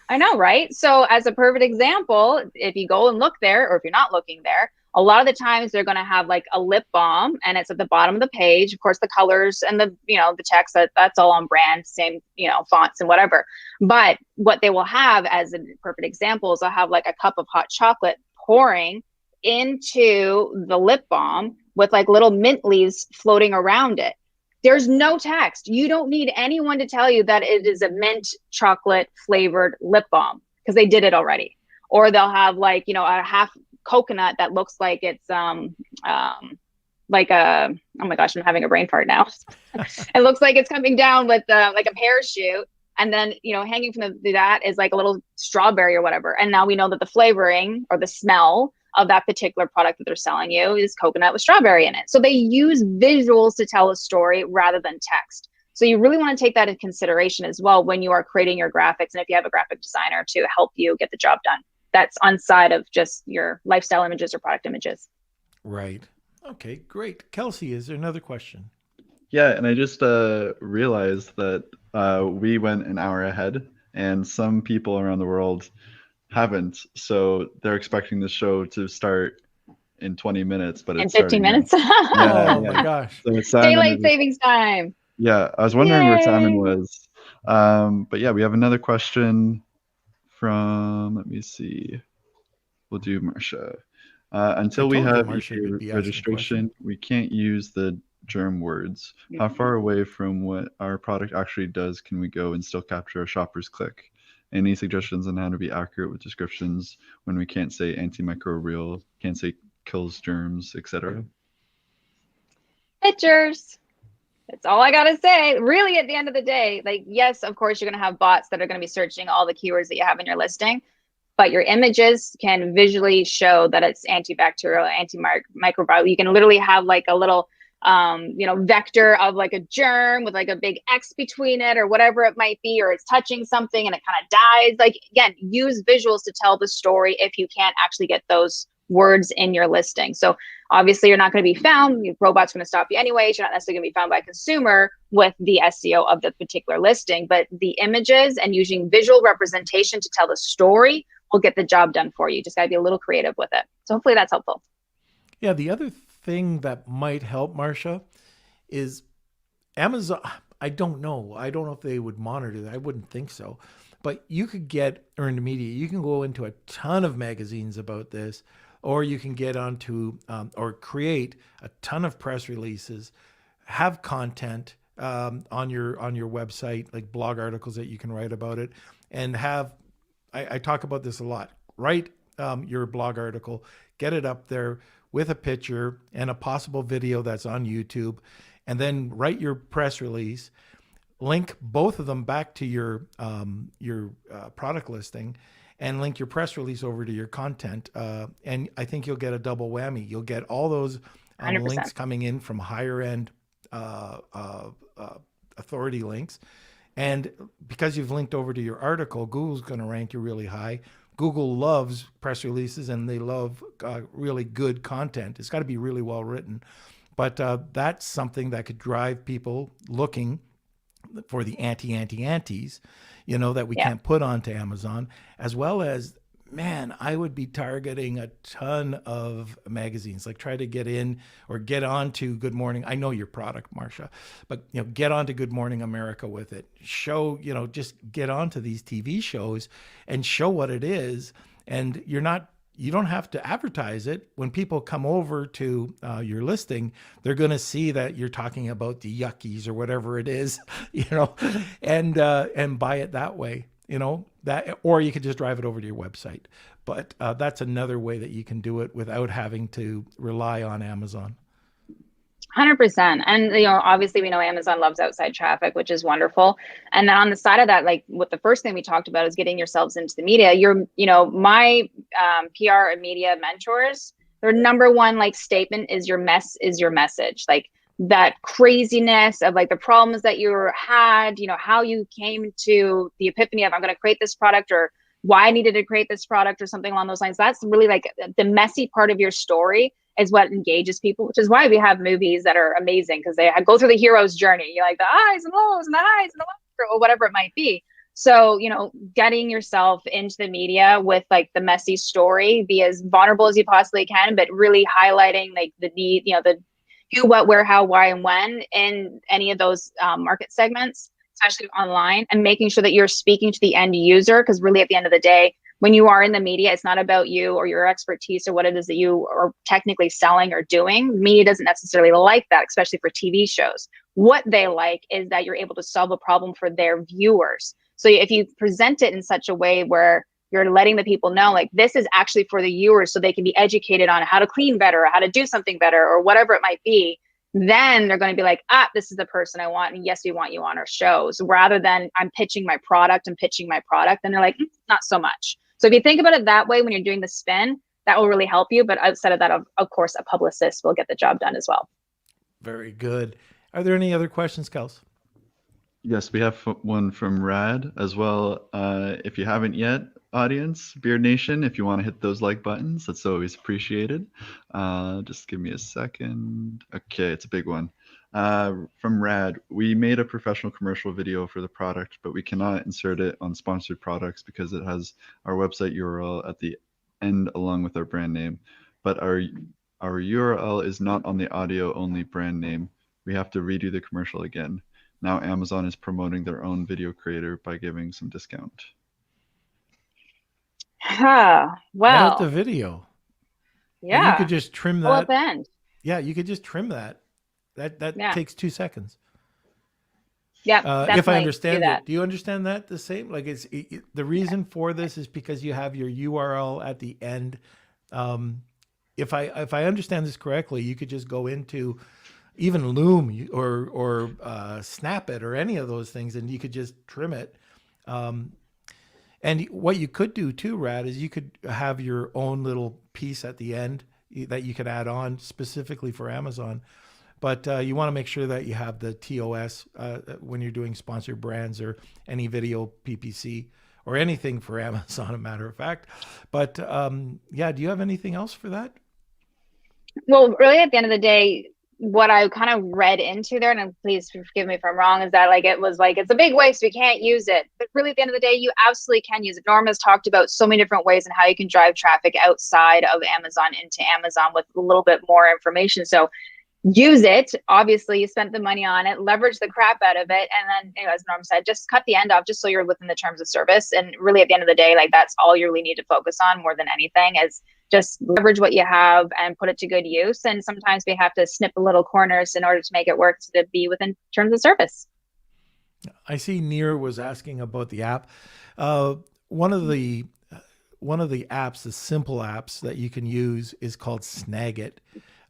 I know, right? So as a perfect example, if you go and look there, or if you're not looking there, a lot of the times they're going to have like a lip balm and it's at the bottom of the page. Of course, the colors and the text, that's all on brand, same, fonts and whatever. But what they will have as a perfect example is they'll have like a cup of hot chocolate pouring into the lip balm with like little mint leaves floating around it. There's no text. You don't need anyone to tell you that it is a mint chocolate flavored lip balm because they did it already. Or they'll have like, a half coconut that looks like it's like a, oh my gosh, I'm having a brain fart now. It looks like it's coming down with like a parachute. And then, hanging from that is like a little strawberry or whatever. And now we know that the flavoring or the smell of that particular product that they're selling you is coconut with strawberry in it. So they use visuals to tell a story rather than text. So you really want to take that into consideration as well when you are creating your graphics. And if you have a graphic designer to help you get the job done, that's on side of just your lifestyle images or product images. Right. Okay, great. Kelsey, is there another question? Yeah, and I just realized that we went an hour ahead, and some people around the world haven't. So they're expecting the show to start in 20 minutes, but In it's 15 starting now. minutes. Yeah, Oh yeah. my gosh. So Simon Daylight is, savings time. yeah, I was wondering where Simon Yay. was. But yeah, we have another question from, let me see. We'll do Marcia. Until we told you have Marcia EPA would be asking registration, we can't use the germ words. How far away from what our product actually does can we go and still capture a shopper's click? Any suggestions on how to be accurate with descriptions when we can't say antimicrobial, can't say kills germs, etc.? Pictures. That's all I gotta say. Really, at the end of the day, like, yes, of course, you're gonna have bots that are gonna be searching all the keywords that you have in your listing, but your images can visually show that it's antibacterial, antimicrobial. You can literally have like a little, vector of like a germ with like a big X between it or whatever it might be, or it's touching something and it kind of dies. Like, again, use visuals to tell the story if you can't actually get those words in your listing. So obviously you're not going to be found. Your robot's going to stop you anyways. You're not necessarily going to be found by a consumer with the SEO of the particular listing, but the images and using visual representation to tell the story will get the job done for you. Just got to be a little creative with it. So hopefully that's helpful. Yeah, the other thing that might help, Marcia, is Amazon. I don't know. I don't know if they would monitor that. I wouldn't think so. But you could get earned media. You can go into a ton of magazines about this, or you can get onto or create a ton of press releases, have content on your website, like blog articles that you can write about it, and have. I talk about this a lot. Write your blog article, get it up there with a picture and a possible video that's on YouTube, and then write your press release. Link both of them back to your product listing, and link your press release over to your content. And I think you'll get a double whammy. You'll get all those 100%. links coming in from higher end authority links. And because you've linked over to your article, Google's going to rank you really high. Google loves press releases and they love really good content. It's got to be really well written. But that's something that could drive people looking for the antis, that we can't put onto Amazon, as well as, man, I would be targeting a ton of magazines, like try to get in or get onto Good Morning. I know your product, Marcia, but get onto Good Morning America with it. Show, just get onto these TV shows and show what it is. And you don't have to advertise it. When people come over to your listing, they're going to see that you're talking about the yuckies or whatever it is, and buy it that way, that, or you could just drive it over to your website. But that's another way that you can do it without having to rely on Amazon. 100%. And, obviously we know Amazon loves outside traffic, which is wonderful. And then on the side of that, like what the first thing we talked about is getting yourselves into the media. My PR and media mentors, their number one statement is your mess is your message. Like that craziness of the problems that you had, how you came to the epiphany of I'm going to create this product, or why I needed to create this product, or something along those lines. That's really the messy part of your story is what engages people, which is why we have movies that are amazing, because they go through the hero's journey. You like the highs and lows and the highs and the lows, or whatever it might be. So, getting yourself into the media with the messy story, be as vulnerable as you possibly can, but really highlighting the need, the who, what, where, how, why, and when in any of those market segments, especially online, and making sure that you're speaking to the end user. Because really at the end of the day, when you are in the media, it's not about you or your expertise or what it is that you are technically selling or doing. Media doesn't necessarily like that, especially for TV shows. What they like is that you're able to solve a problem for their viewers. So if you present it in such a way where you're letting the people know this is actually for the viewers, so they can be educated on how to clean better, or how to do something better, or whatever it might be, then they're going to be this is the person I want. And yes, we want you on our shows, rather than I'm pitching my product. And they're like, not so much. So if you think about it that way, when you're doing the spin, that will really help you. But outside of that, of course, a publicist will get the job done as well. Very good. Are there any other questions, Kels? Yes, we have one from Rad as well. If you haven't yet, audience, Beard Nation, if you want to hit those like buttons, that's always appreciated. Just give me a second. Okay, it's a big one. From Rad, we made a professional commercial video for the product, but we cannot insert it on sponsored products because it has our website URL at the end along with our brand name. But our Our URL is not on the audio only brand name. We have to redo the commercial again. Now Amazon is promoting their own video creator by giving some discount. Huh. Edit the Well, video. And you yeah. could just trim Pull up that. end. Yeah, you could just trim that. That Yeah. takes 2 seconds. Yeah. If I definitely do understand that. it, do you understand that the same? Like the reason for this is because you have your URL at the end. If I understand this correctly, you could just go into even Loom or Snap It or any of those things, and you could just trim it. And what you could do too, Rad, is you could have your own little piece at the end that you could add on specifically for Amazon. But you want to make sure that you have the TOS when you're doing sponsored brands or any video PPC or anything for Amazon, a matter of fact. But yeah, do you have anything else for that? Well, really, at the end of the day, what I kind of read into there, and please forgive me if I'm wrong, is that like it was like it's a big waste, we can't use it. But really, at the end of the day, you absolutely can use it. Norma's talked about so many different ways and how you can drive traffic outside of Amazon into Amazon with a little bit more information. So use it. Obviously, you spent the money on it, leverage the crap out of it, and then, as Norm said, just cut the end off just so you're within the terms of service. And really, at the end of the day, like that's all you really need to focus on more than anything is just leverage what you have and put it to good use. And sometimes we have to snip a little corners in order to make it work to be within terms of service. I see Neer was asking about the app. One of the apps, the simple apps that you can use is called Snagit.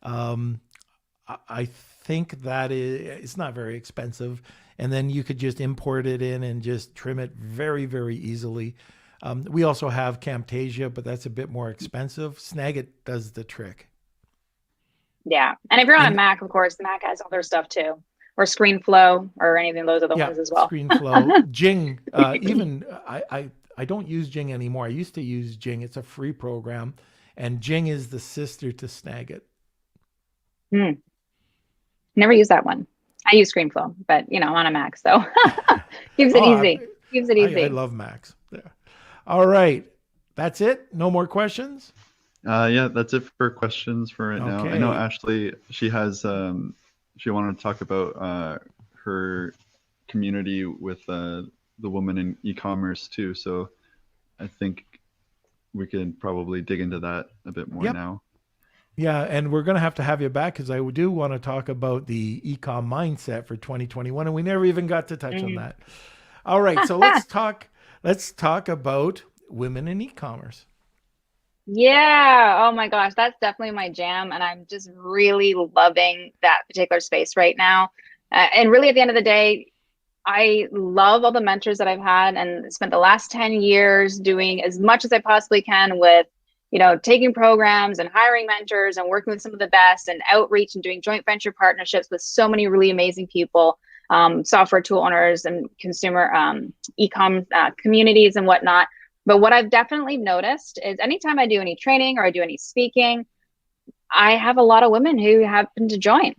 I think that it's not very expensive. And then you could just import it in and just trim it very, very easily. We also have Camtasia, but that's a bit more expensive. Snagit does the trick. Yeah. And if you're on a Mac, of course, the Mac has all their stuff too. Or ScreenFlow or anything of those other ones as well. ScreenFlow. Jing, even I don't use Jing anymore. I used to use Jing. It's a free program. And Jing is the sister to Snagit. Never use that one. I use ScreenFlow, but I'm on a Mac, so keeps it easy. Keeps it easy. I love Macs. Yeah. All right. That's it? No more questions? Yeah, that's it for questions for right now. I know Okay. Ashley, she has she wanted to talk about her community with the woman in e-commerce too. So I think we can probably dig into that a bit more now. Yeah, and we're going to have you back because I do want to talk about the e-com mindset for 2021, and we never even got to touch on that. All right, so let's talk about women in e-commerce. Yeah. Oh my gosh, that's definitely my jam, and I'm just really loving that particular space right now. And really, at the end of the day, I love all the mentors that I've had and spent the last 10 years doing as much as I possibly can with taking programs and hiring mentors and working with some of the best and outreach and doing joint venture partnerships with so many really amazing people, software tool owners and consumer e-com communities and whatnot. But what I've definitely noticed is anytime I do any training or I do any speaking, I have a lot of women who happen to join.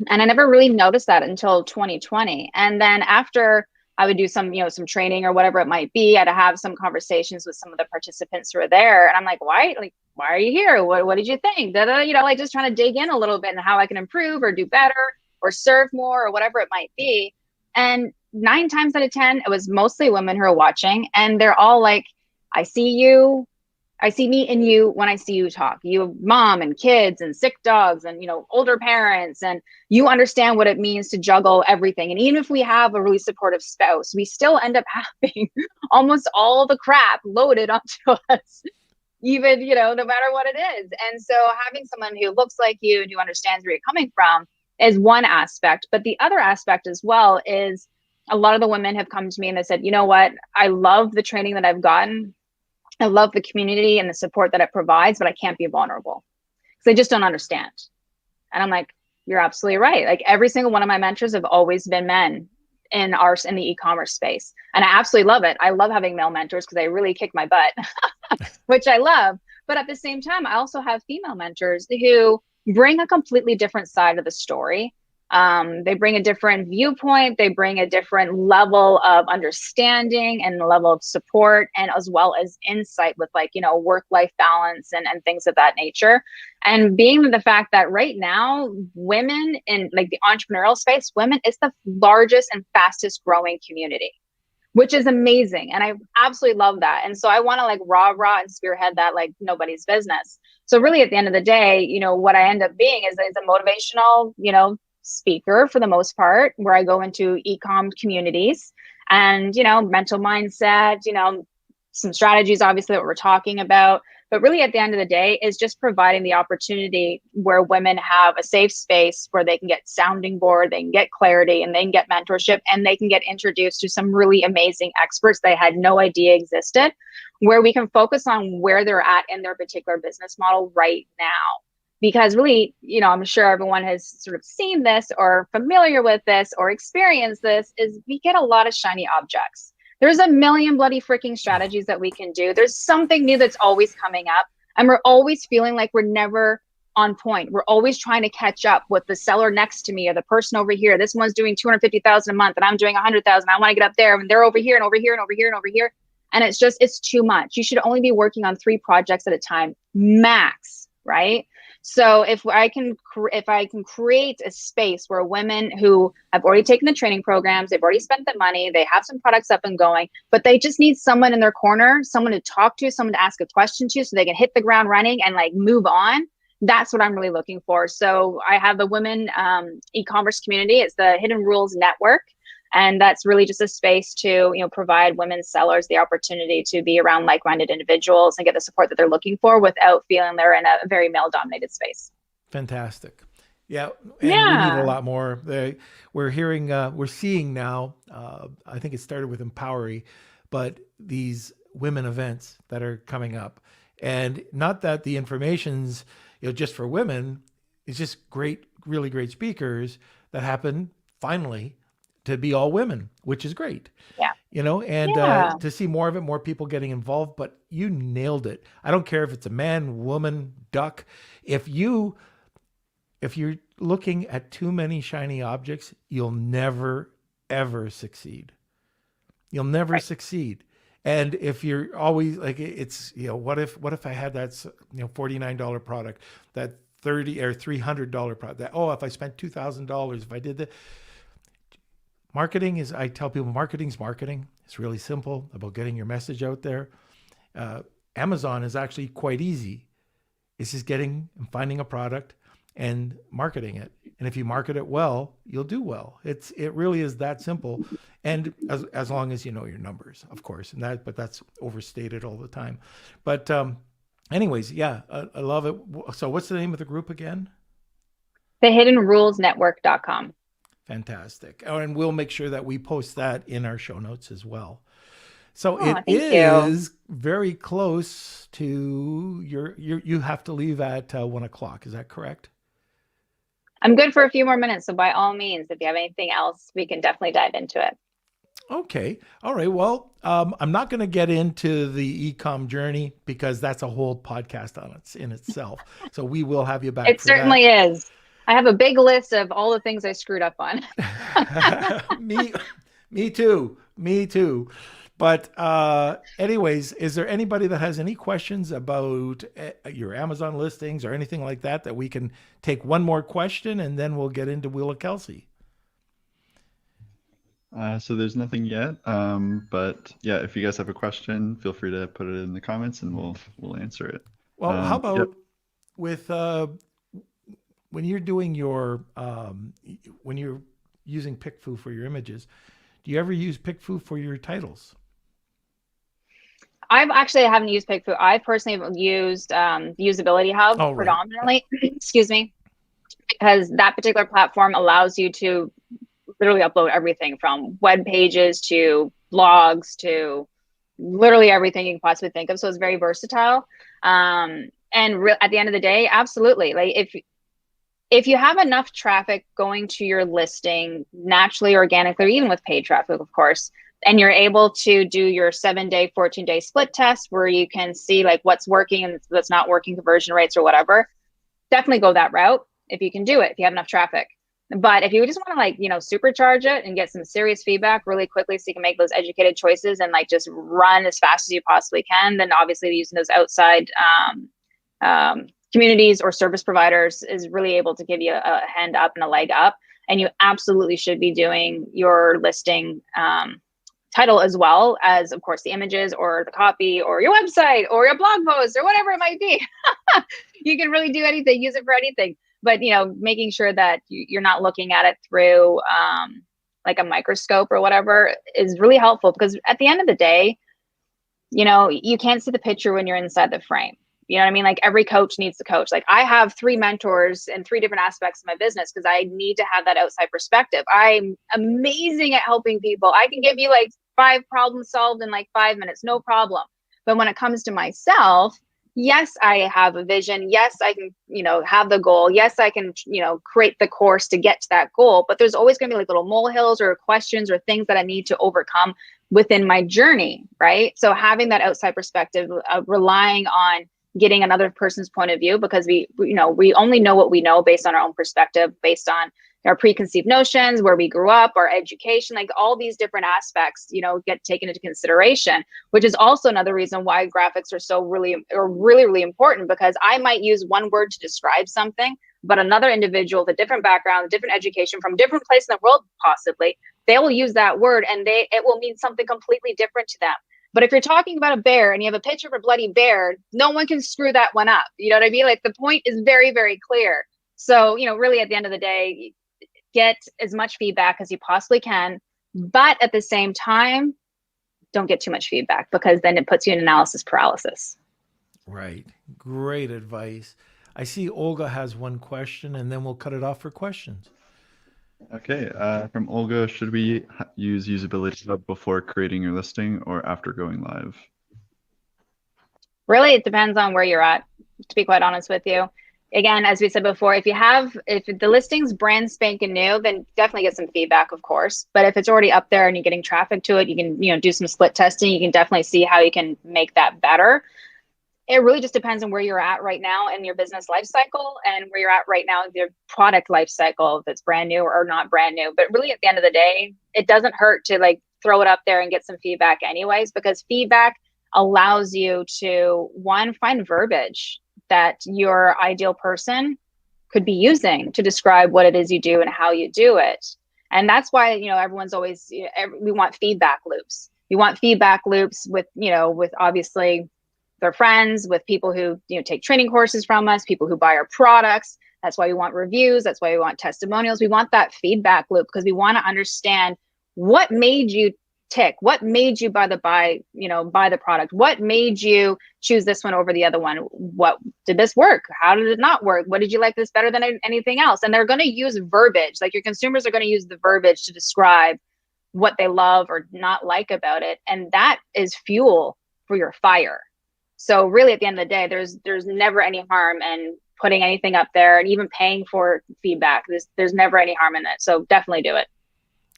And I never really noticed that until 2020. And then after I would do some training or whatever it might be, I'd have some conversations with some of the participants who are there. And I'm like, why are you here? What did you think? Like just trying to dig in a little bit and how I can improve or do better or serve more or whatever it might be. And 9 times out of 10, it was mostly women who are watching. And they're all like, I see you. I see me in you when I see you talk. You have mom and kids and sick dogs and, older parents, and you understand what it means to juggle everything. And even if we have a really supportive spouse, we still end up having almost all the crap loaded onto us, even, no matter what it is. And so having someone who looks like you and who understands where you're coming from is one aspect. But the other aspect as well is a lot of the women have come to me and they said, you know what, I love the training that I've gotten. I love the community and the support that it provides, but I can't be vulnerable because I just don't understand. And I'm like, you're absolutely right. Like every single one of my mentors have always been men in the e-commerce space. And I absolutely love it. I love having male mentors because they really kick my butt, which I love. But at the same time, I also have female mentors who bring a completely different side of the story. They bring a different viewpoint. They bring a different level of understanding and a level of support, and as well as insight with like, work-life balance and things of that nature. And being the fact that right now, women in like the entrepreneurial space, women is the largest and fastest growing community, which is amazing. And I absolutely love that. And so I want to like rah and spearhead that like nobody's business. So really at the end of the day, what I end up being is a motivational, speaker for the most part, where I go into e-com communities and, mental mindset, some strategies, obviously, that we're talking about. But really at the end of the day is just providing the opportunity where women have a safe space where they can get sounding board, they can get clarity, and they can get mentorship, and they can get introduced to some really amazing experts they had no idea existed, where we can focus on where they're at in their particular business model right now. Because really, I'm sure everyone has sort of seen this or familiar with this or experienced this, is we get a lot of shiny objects. There's a million bloody freaking strategies that we can do. There's something new that's always coming up. And we're always feeling like we're never on point. We're always trying to catch up with the seller next to me or the person over here. This one's doing 250,000 a month and I'm doing 100,000. I want to get up there and they're over here and over here and over here and over here. And it's too much. You should only be working on 3 projects at a time, max, right? So if I can create a space where women who have already taken the training programs, they've already spent the money, they have some products up and going, but they just need someone in their corner, someone to talk to, someone to ask a question to, so they can hit the ground running and like move on. That's what I'm really looking for. So I have the women e-commerce community. It's the Hidden Rules Network. And that's really just a space to, provide women sellers the opportunity to be around like-minded individuals and get the support that they're looking for without feeling they're in a very male-dominated space. Fantastic. Yeah. And we need a lot more. We're seeing now, I think it started with Empowery, but these women events that are coming up. And not that the information's, just for women, it's just great, really great speakers that happen finally to be all women, which is great. Yeah. To see more of it, more people getting involved, but you nailed it. I don't care if it's a man, woman, duck. If you're looking at too many shiny objects, you'll never, ever succeed. You'll never succeed. And if you're always like, it's, what if I had that, $49 product, that $30 or $300 product, that, if I spent $2,000, if I did that. I tell people, marketing's marketing. It's really simple about getting your message out there. Amazon is actually quite easy. It's just getting and finding a product and marketing it. And if you market it well, you'll do well. It really is that simple. And as long as you know your numbers, of course, but that's overstated all the time. But anyways, yeah, I love it. So what's the name of the group again? thehiddenrulesnetwork.com. Fantastic. Oh, and we'll make sure that we post that in our show notes as well. So it is very close to you have to leave at 1:00. Is that correct? I'm good for a few more minutes. So by all means, if you have anything else, we can definitely dive into it. Okay. All right. Well, I'm not going to get into the e-com journey because that's a whole podcast in itself. So we will have you back. It certainly is. I have a big list of all the things I screwed up on. Me too. But anyways, is there anybody that has any questions about your Amazon listings or anything like that we can take one more question and then we'll get into Wheel of Kelsey? So there's nothing yet. But yeah, if you guys have a question, feel free to put it in the comments and we'll answer it. Well, how about with when you're doing when you're using PickFu for your images, do you ever use PickFu for your titles? I haven't used PickFu. I personally have used Usability Hub predominantly, excuse me, because that particular platform allows you to literally upload everything from web pages to blogs to literally everything you can possibly think of. So it's very versatile. And at the end of the day, absolutely. Like if you have enough traffic going to your listing naturally, organically, or even with paid traffic, of course, and you're able to do your 7-day, 14-day split test where you can see like what's working and what's not working, conversion rates or whatever, definitely go that route if you can do it, if you have enough traffic. But if you just want to like, supercharge it and get some serious feedback really quickly so you can make those educated choices and like just run as fast as you possibly can, then obviously using those outside communities or service providers is really able to give you a hand up and a leg up. And you absolutely should be doing your listing title as well as, of course, the images or the copy or your website or your blog post or whatever it might be. You can really do anything, use it for anything. But, making sure that you're not looking at it through like a microscope or whatever is really helpful, because at the end of the day, you can't see the picture when you're inside the frame. You know what I mean? Like every coach needs a coach. Like I have 3 mentors in 3 different aspects of my business because I need to have that outside perspective. I'm amazing at helping people. I can give you like 5 problems solved in like 5 minutes, no problem. But when it comes to myself, yes, I have a vision. Yes, I can, have the goal. Yes, I can, create the course to get to that goal. But there's always going to be like little molehills or questions or things that I need to overcome within my journey, right? So having that outside perspective, relying on getting another person's point of view, because we only know what we know based on our own perspective, based on our preconceived notions, where we grew up, our education, like all these different aspects, get taken into consideration, which is also another reason why graphics are really important, because I might use one word to describe something, but another individual with a different background, different education from different place in the world, possibly, they will use that word and it will mean something completely different to them. But if you're talking about a bear and you have a picture of a bloody bear, no one can screw that one up. You know what I mean? Like the point is very, very clear. So, really at the end of the day, get as much feedback as you possibly can. But at the same time, don't get too much feedback, because then it puts you in analysis paralysis. Right. Great advice. I see Olga has one question, and then we'll cut it off for questions. Okay, from Olga, should we use Usability Hub before creating your listing or after going live? Really, it depends on where you're at, to be quite honest with you. Again, as we said before, if the listing's brand spanking new, then definitely get some feedback, of course. But if it's already up there and you're getting traffic to it, you can, do some split testing. You can definitely see how you can make that better. It really just depends on where you're at right now in your business life cycle and where you're at right now in your product life cycle, if it's brand new or not brand new. But really, at the end of the day, it doesn't hurt to like throw it up there and get some feedback anyways, because feedback allows you to, one, find verbiage that your ideal person could be using to describe what it is you do and how you do it. And that's why, everyone's always, we want feedback loops. You want feedback loops with obviously their friends, with people who take training courses from us, people who buy our products. That's why we want reviews. That's why we want testimonials. We want that feedback loop, because we want to understand what made you tick, what made you buy the product, what made you choose this one over the other one, what did this work, how did it not work, what did you like this better than anything else? And they're going to use verbiage, like your consumers are going to use the verbiage to describe what they love or not like about it, and that is fuel for your fire. So really, at the end of the day, there's never any harm in putting anything up there and even paying for feedback. There's never any harm in it. So definitely do it.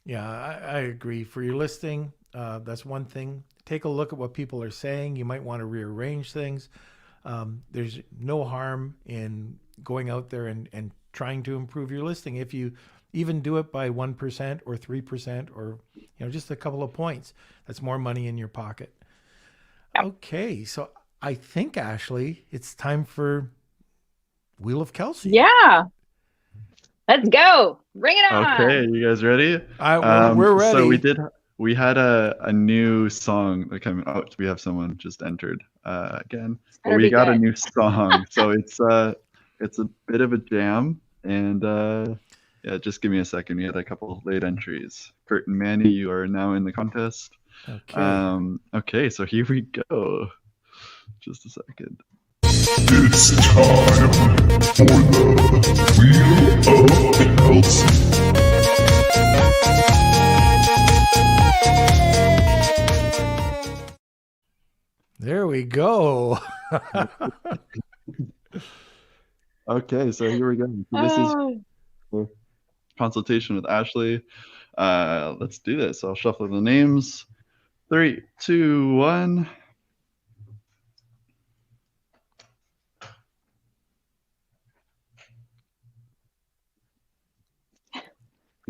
Yeah, I agree. For your listing, that's one thing. Take a look at what people are saying. You might want to rearrange things. There's no harm in going out there and trying to improve your listing. If you even do it by 1% or 3% or just a couple of points, that's more money in your pocket. Yep. Okay, so I think, Ashley, it's time for Wheel of Kelsey. Yeah. Let's go. Bring it on. Okay, you guys ready? We're ready. So we had a new song that came out. We have someone just entered again. But we got a new song. So it's a bit of a jam. And yeah, just give me a second. We had a couple late entries. Kurt and Manny, you are now in the contest. Okay. Okay, so here we go. Just a second. It's time for the Wheel of Kelsey. There we go. Okay, so here we go. So this is for consultation with Ashley. Let's do this. I'll shuffle the names. 3, 2, 1.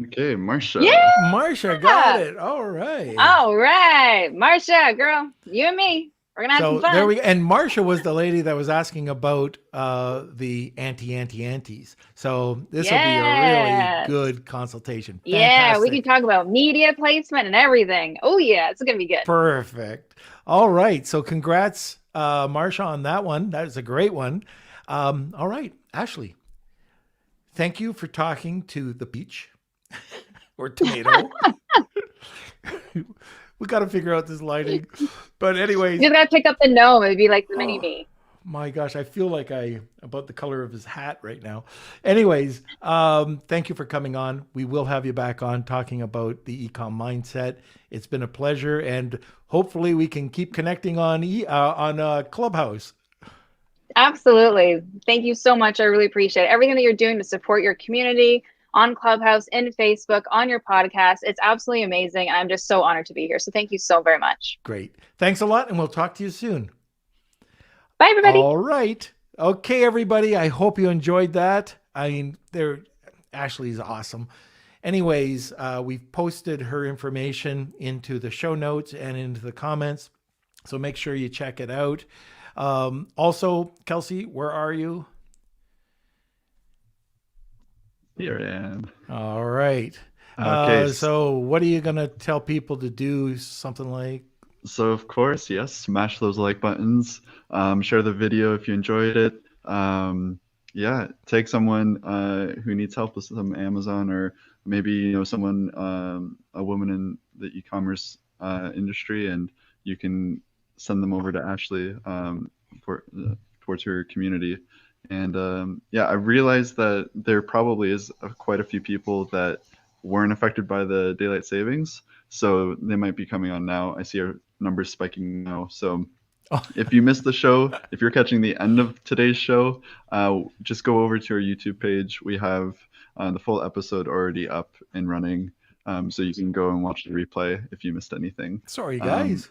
Okay, Marcia. Yeah. Marsha got it. All right. All right, Marcia, girl, you and me, we're gonna have some fun. There we go. And Marsha was the lady that was asking about the antis. So this will be a really good consultation. Yeah, we Fantastic. can talk about media placement and everything. Oh yeah, it's gonna be good. Perfect. All right. So congrats, Marsha, on that one. That is a great one. All right, Ashley. Thank you for talking to the peach or tomato. We got to figure out this lighting. But anyways. You just gotta pick up the gnome. It'd be like the mini me. My gosh, I feel like about the color of his hat right now. Anyways, thank you for coming on. We will have you back on talking about the e-com mindset. It's been a pleasure, and hopefully we can keep connecting on Clubhouse. Absolutely. Thank you so much. I really appreciate it. Everything that you're doing to support your community on Clubhouse, in Facebook, on your podcast. It's absolutely amazing. I'm just so honored to be here. So thank you so very much. Great. Thanks a lot, and we'll talk to you soon. Bye, everybody. All right. Okay, everybody. I hope you enjoyed that. I mean, Ashley's awesome. Anyways, we've posted her information into the show notes and into the comments. So make sure you check it out. Also, Kelsey, where are you? Here I am. All right. Okay. So what are you going to tell people to do? Something like? So of course, yes, smash those like buttons. Share the video if you enjoyed it. Yeah, take someone who needs help with some Amazon, or maybe someone, a woman in the e-commerce industry, and you can send them over to Ashley towards her community. And yeah, I realized that there probably is quite a few people that weren't affected by the daylight savings, so they might be coming on now. I see our numbers spiking now. So if you missed the show, if you're catching the end of today's show, just go over to our YouTube page. We have the full episode already up and running, so you can go and watch the replay if you missed anything. Sorry, guys.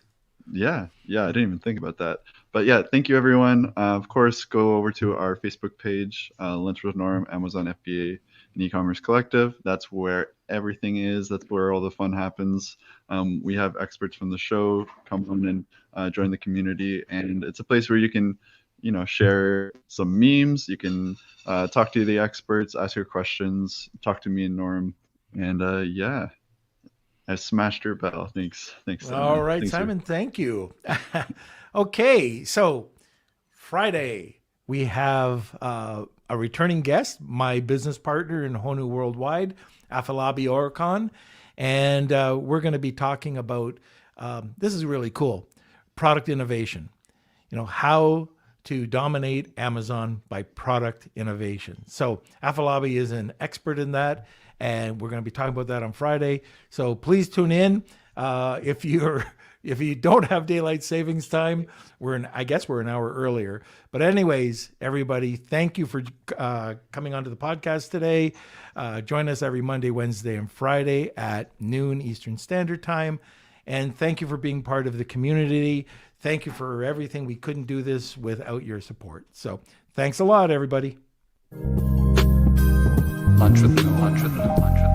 Yeah, I didn't even think about that. But yeah, thank you, everyone. Of course, go over to our Facebook page, Lunch with Norm, Amazon FBA, and E-commerce Collective. That's where everything is. That's where all the fun happens. We have experts from the show come on and join the community, and it's a place where you can, share some memes. You can talk to the experts, ask your questions, talk to me and Norm, and yeah. I smashed your bell. Thanks. Simon. All right, thanks, Simon. Thank you. Okay, so Friday we have a returning guest, my business partner in Honu Worldwide, Afalabi Oricon, and we're going to be talking about this is really cool, product innovation. How to dominate Amazon by product innovation. So Afalabi is an expert in that. And we're going to be talking about that on Friday. So please tune in. If you don't have daylight savings time, I guess we're an hour earlier. But anyways, everybody, thank you for coming onto the podcast today. Join us every Monday, Wednesday, and Friday at noon Eastern Standard Time. And thank you for being part of the community. Thank you for everything. We couldn't do this without your support. So thanks a lot, everybody. Lunch with Norm.